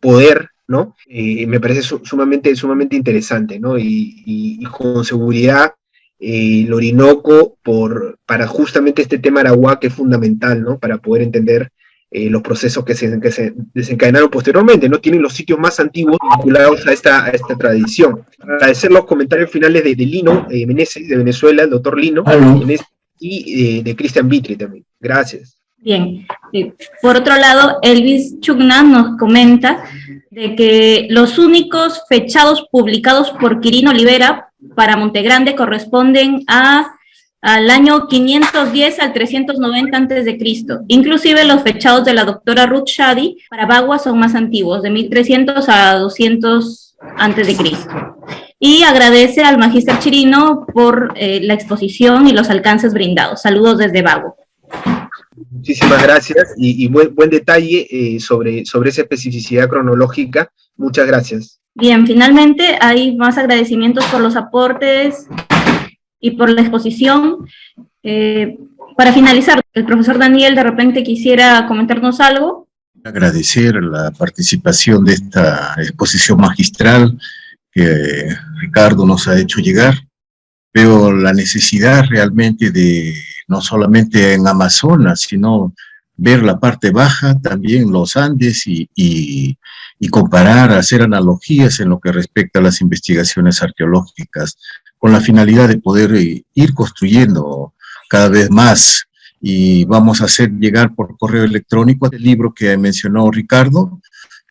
S3: poder, ¿no? Me parece sumamente interesante, ¿no? Y con seguridad el Orinoco para justamente este tema Araguá, que es fundamental, ¿no?, para poder entender los procesos que se desencadenaron posteriormente, ¿no? Tienen los sitios más antiguos vinculados a esta tradición. Agradecer los comentarios finales de Lino Meneses, de Venezuela, el doctor Lino Meneses, y de Cristian Vitri también. Gracias.
S1: Bien. Por otro lado, Elvis Chugna nos comenta de que los únicos fechados publicados por Quirino Olivera para Montegrande corresponden al año 510 al 390 a.C. Inclusive los fechados de la doctora Ruth Shady para Bagua son más antiguos, de 1300 a 200 a.C. Y agradece al magíster Chirino por la exposición y los alcances brindados. Saludos desde Bagua.
S3: Muchísimas gracias y buen detalle sobre esa especificidad cronológica. Muchas gracias.
S1: Bien, finalmente hay más agradecimientos por los aportes y por la exposición. Para finalizar, el profesor Daniel de repente quisiera comentarnos algo.
S6: Agradecer la participación de esta exposición magistral que Ricardo nos ha hecho llegar. Veo la necesidad realmente de, no solamente en Amazonas, sino ver la parte baja, también los Andes, y comparar, hacer analogías en lo que respecta a las investigaciones arqueológicas, con la finalidad de poder ir construyendo cada vez más. Y vamos a hacer llegar por correo electrónico el libro que mencionó Ricardo,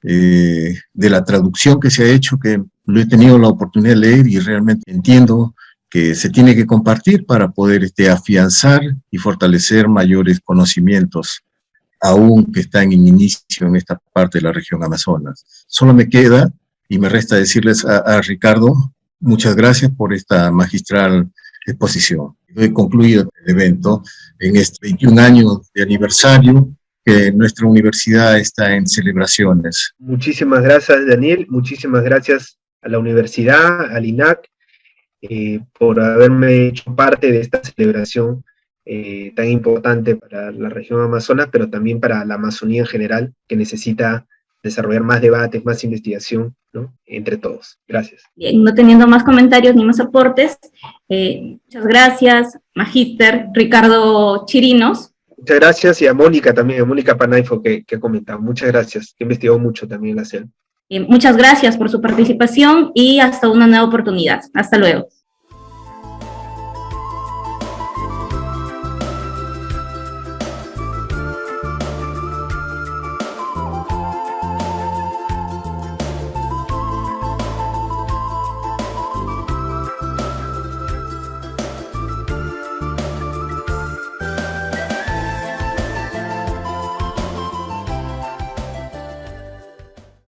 S6: de la traducción que se ha hecho, que lo he tenido la oportunidad de leer y realmente entiendo que se tiene que compartir para poder afianzar y fortalecer mayores conocimientos, aún que están en inicio en esta parte de la región Amazonas. Solo me queda y me resta decirles a Ricardo, muchas gracias por esta magistral exposición. He concluido el evento en este 21 años de aniversario que nuestra universidad está en celebraciones.
S3: Muchísimas gracias, Daniel. Muchísimas gracias a la universidad, al INAC, por haberme hecho parte de esta celebración tan importante para la región Amazonas, pero también para la Amazonía en general, que necesita desarrollar más debates, más investigación, ¿no?, entre todos. Gracias.
S1: Bien, no teniendo más comentarios ni más aportes, muchas gracias, magíster Ricardo Chirinos.
S3: Muchas gracias, y a Mónica también, a Mónica Panaifo, que ha comentado. Muchas gracias, que investigó mucho también la CEL.
S1: Muchas gracias por su participación y hasta una nueva oportunidad. Hasta luego.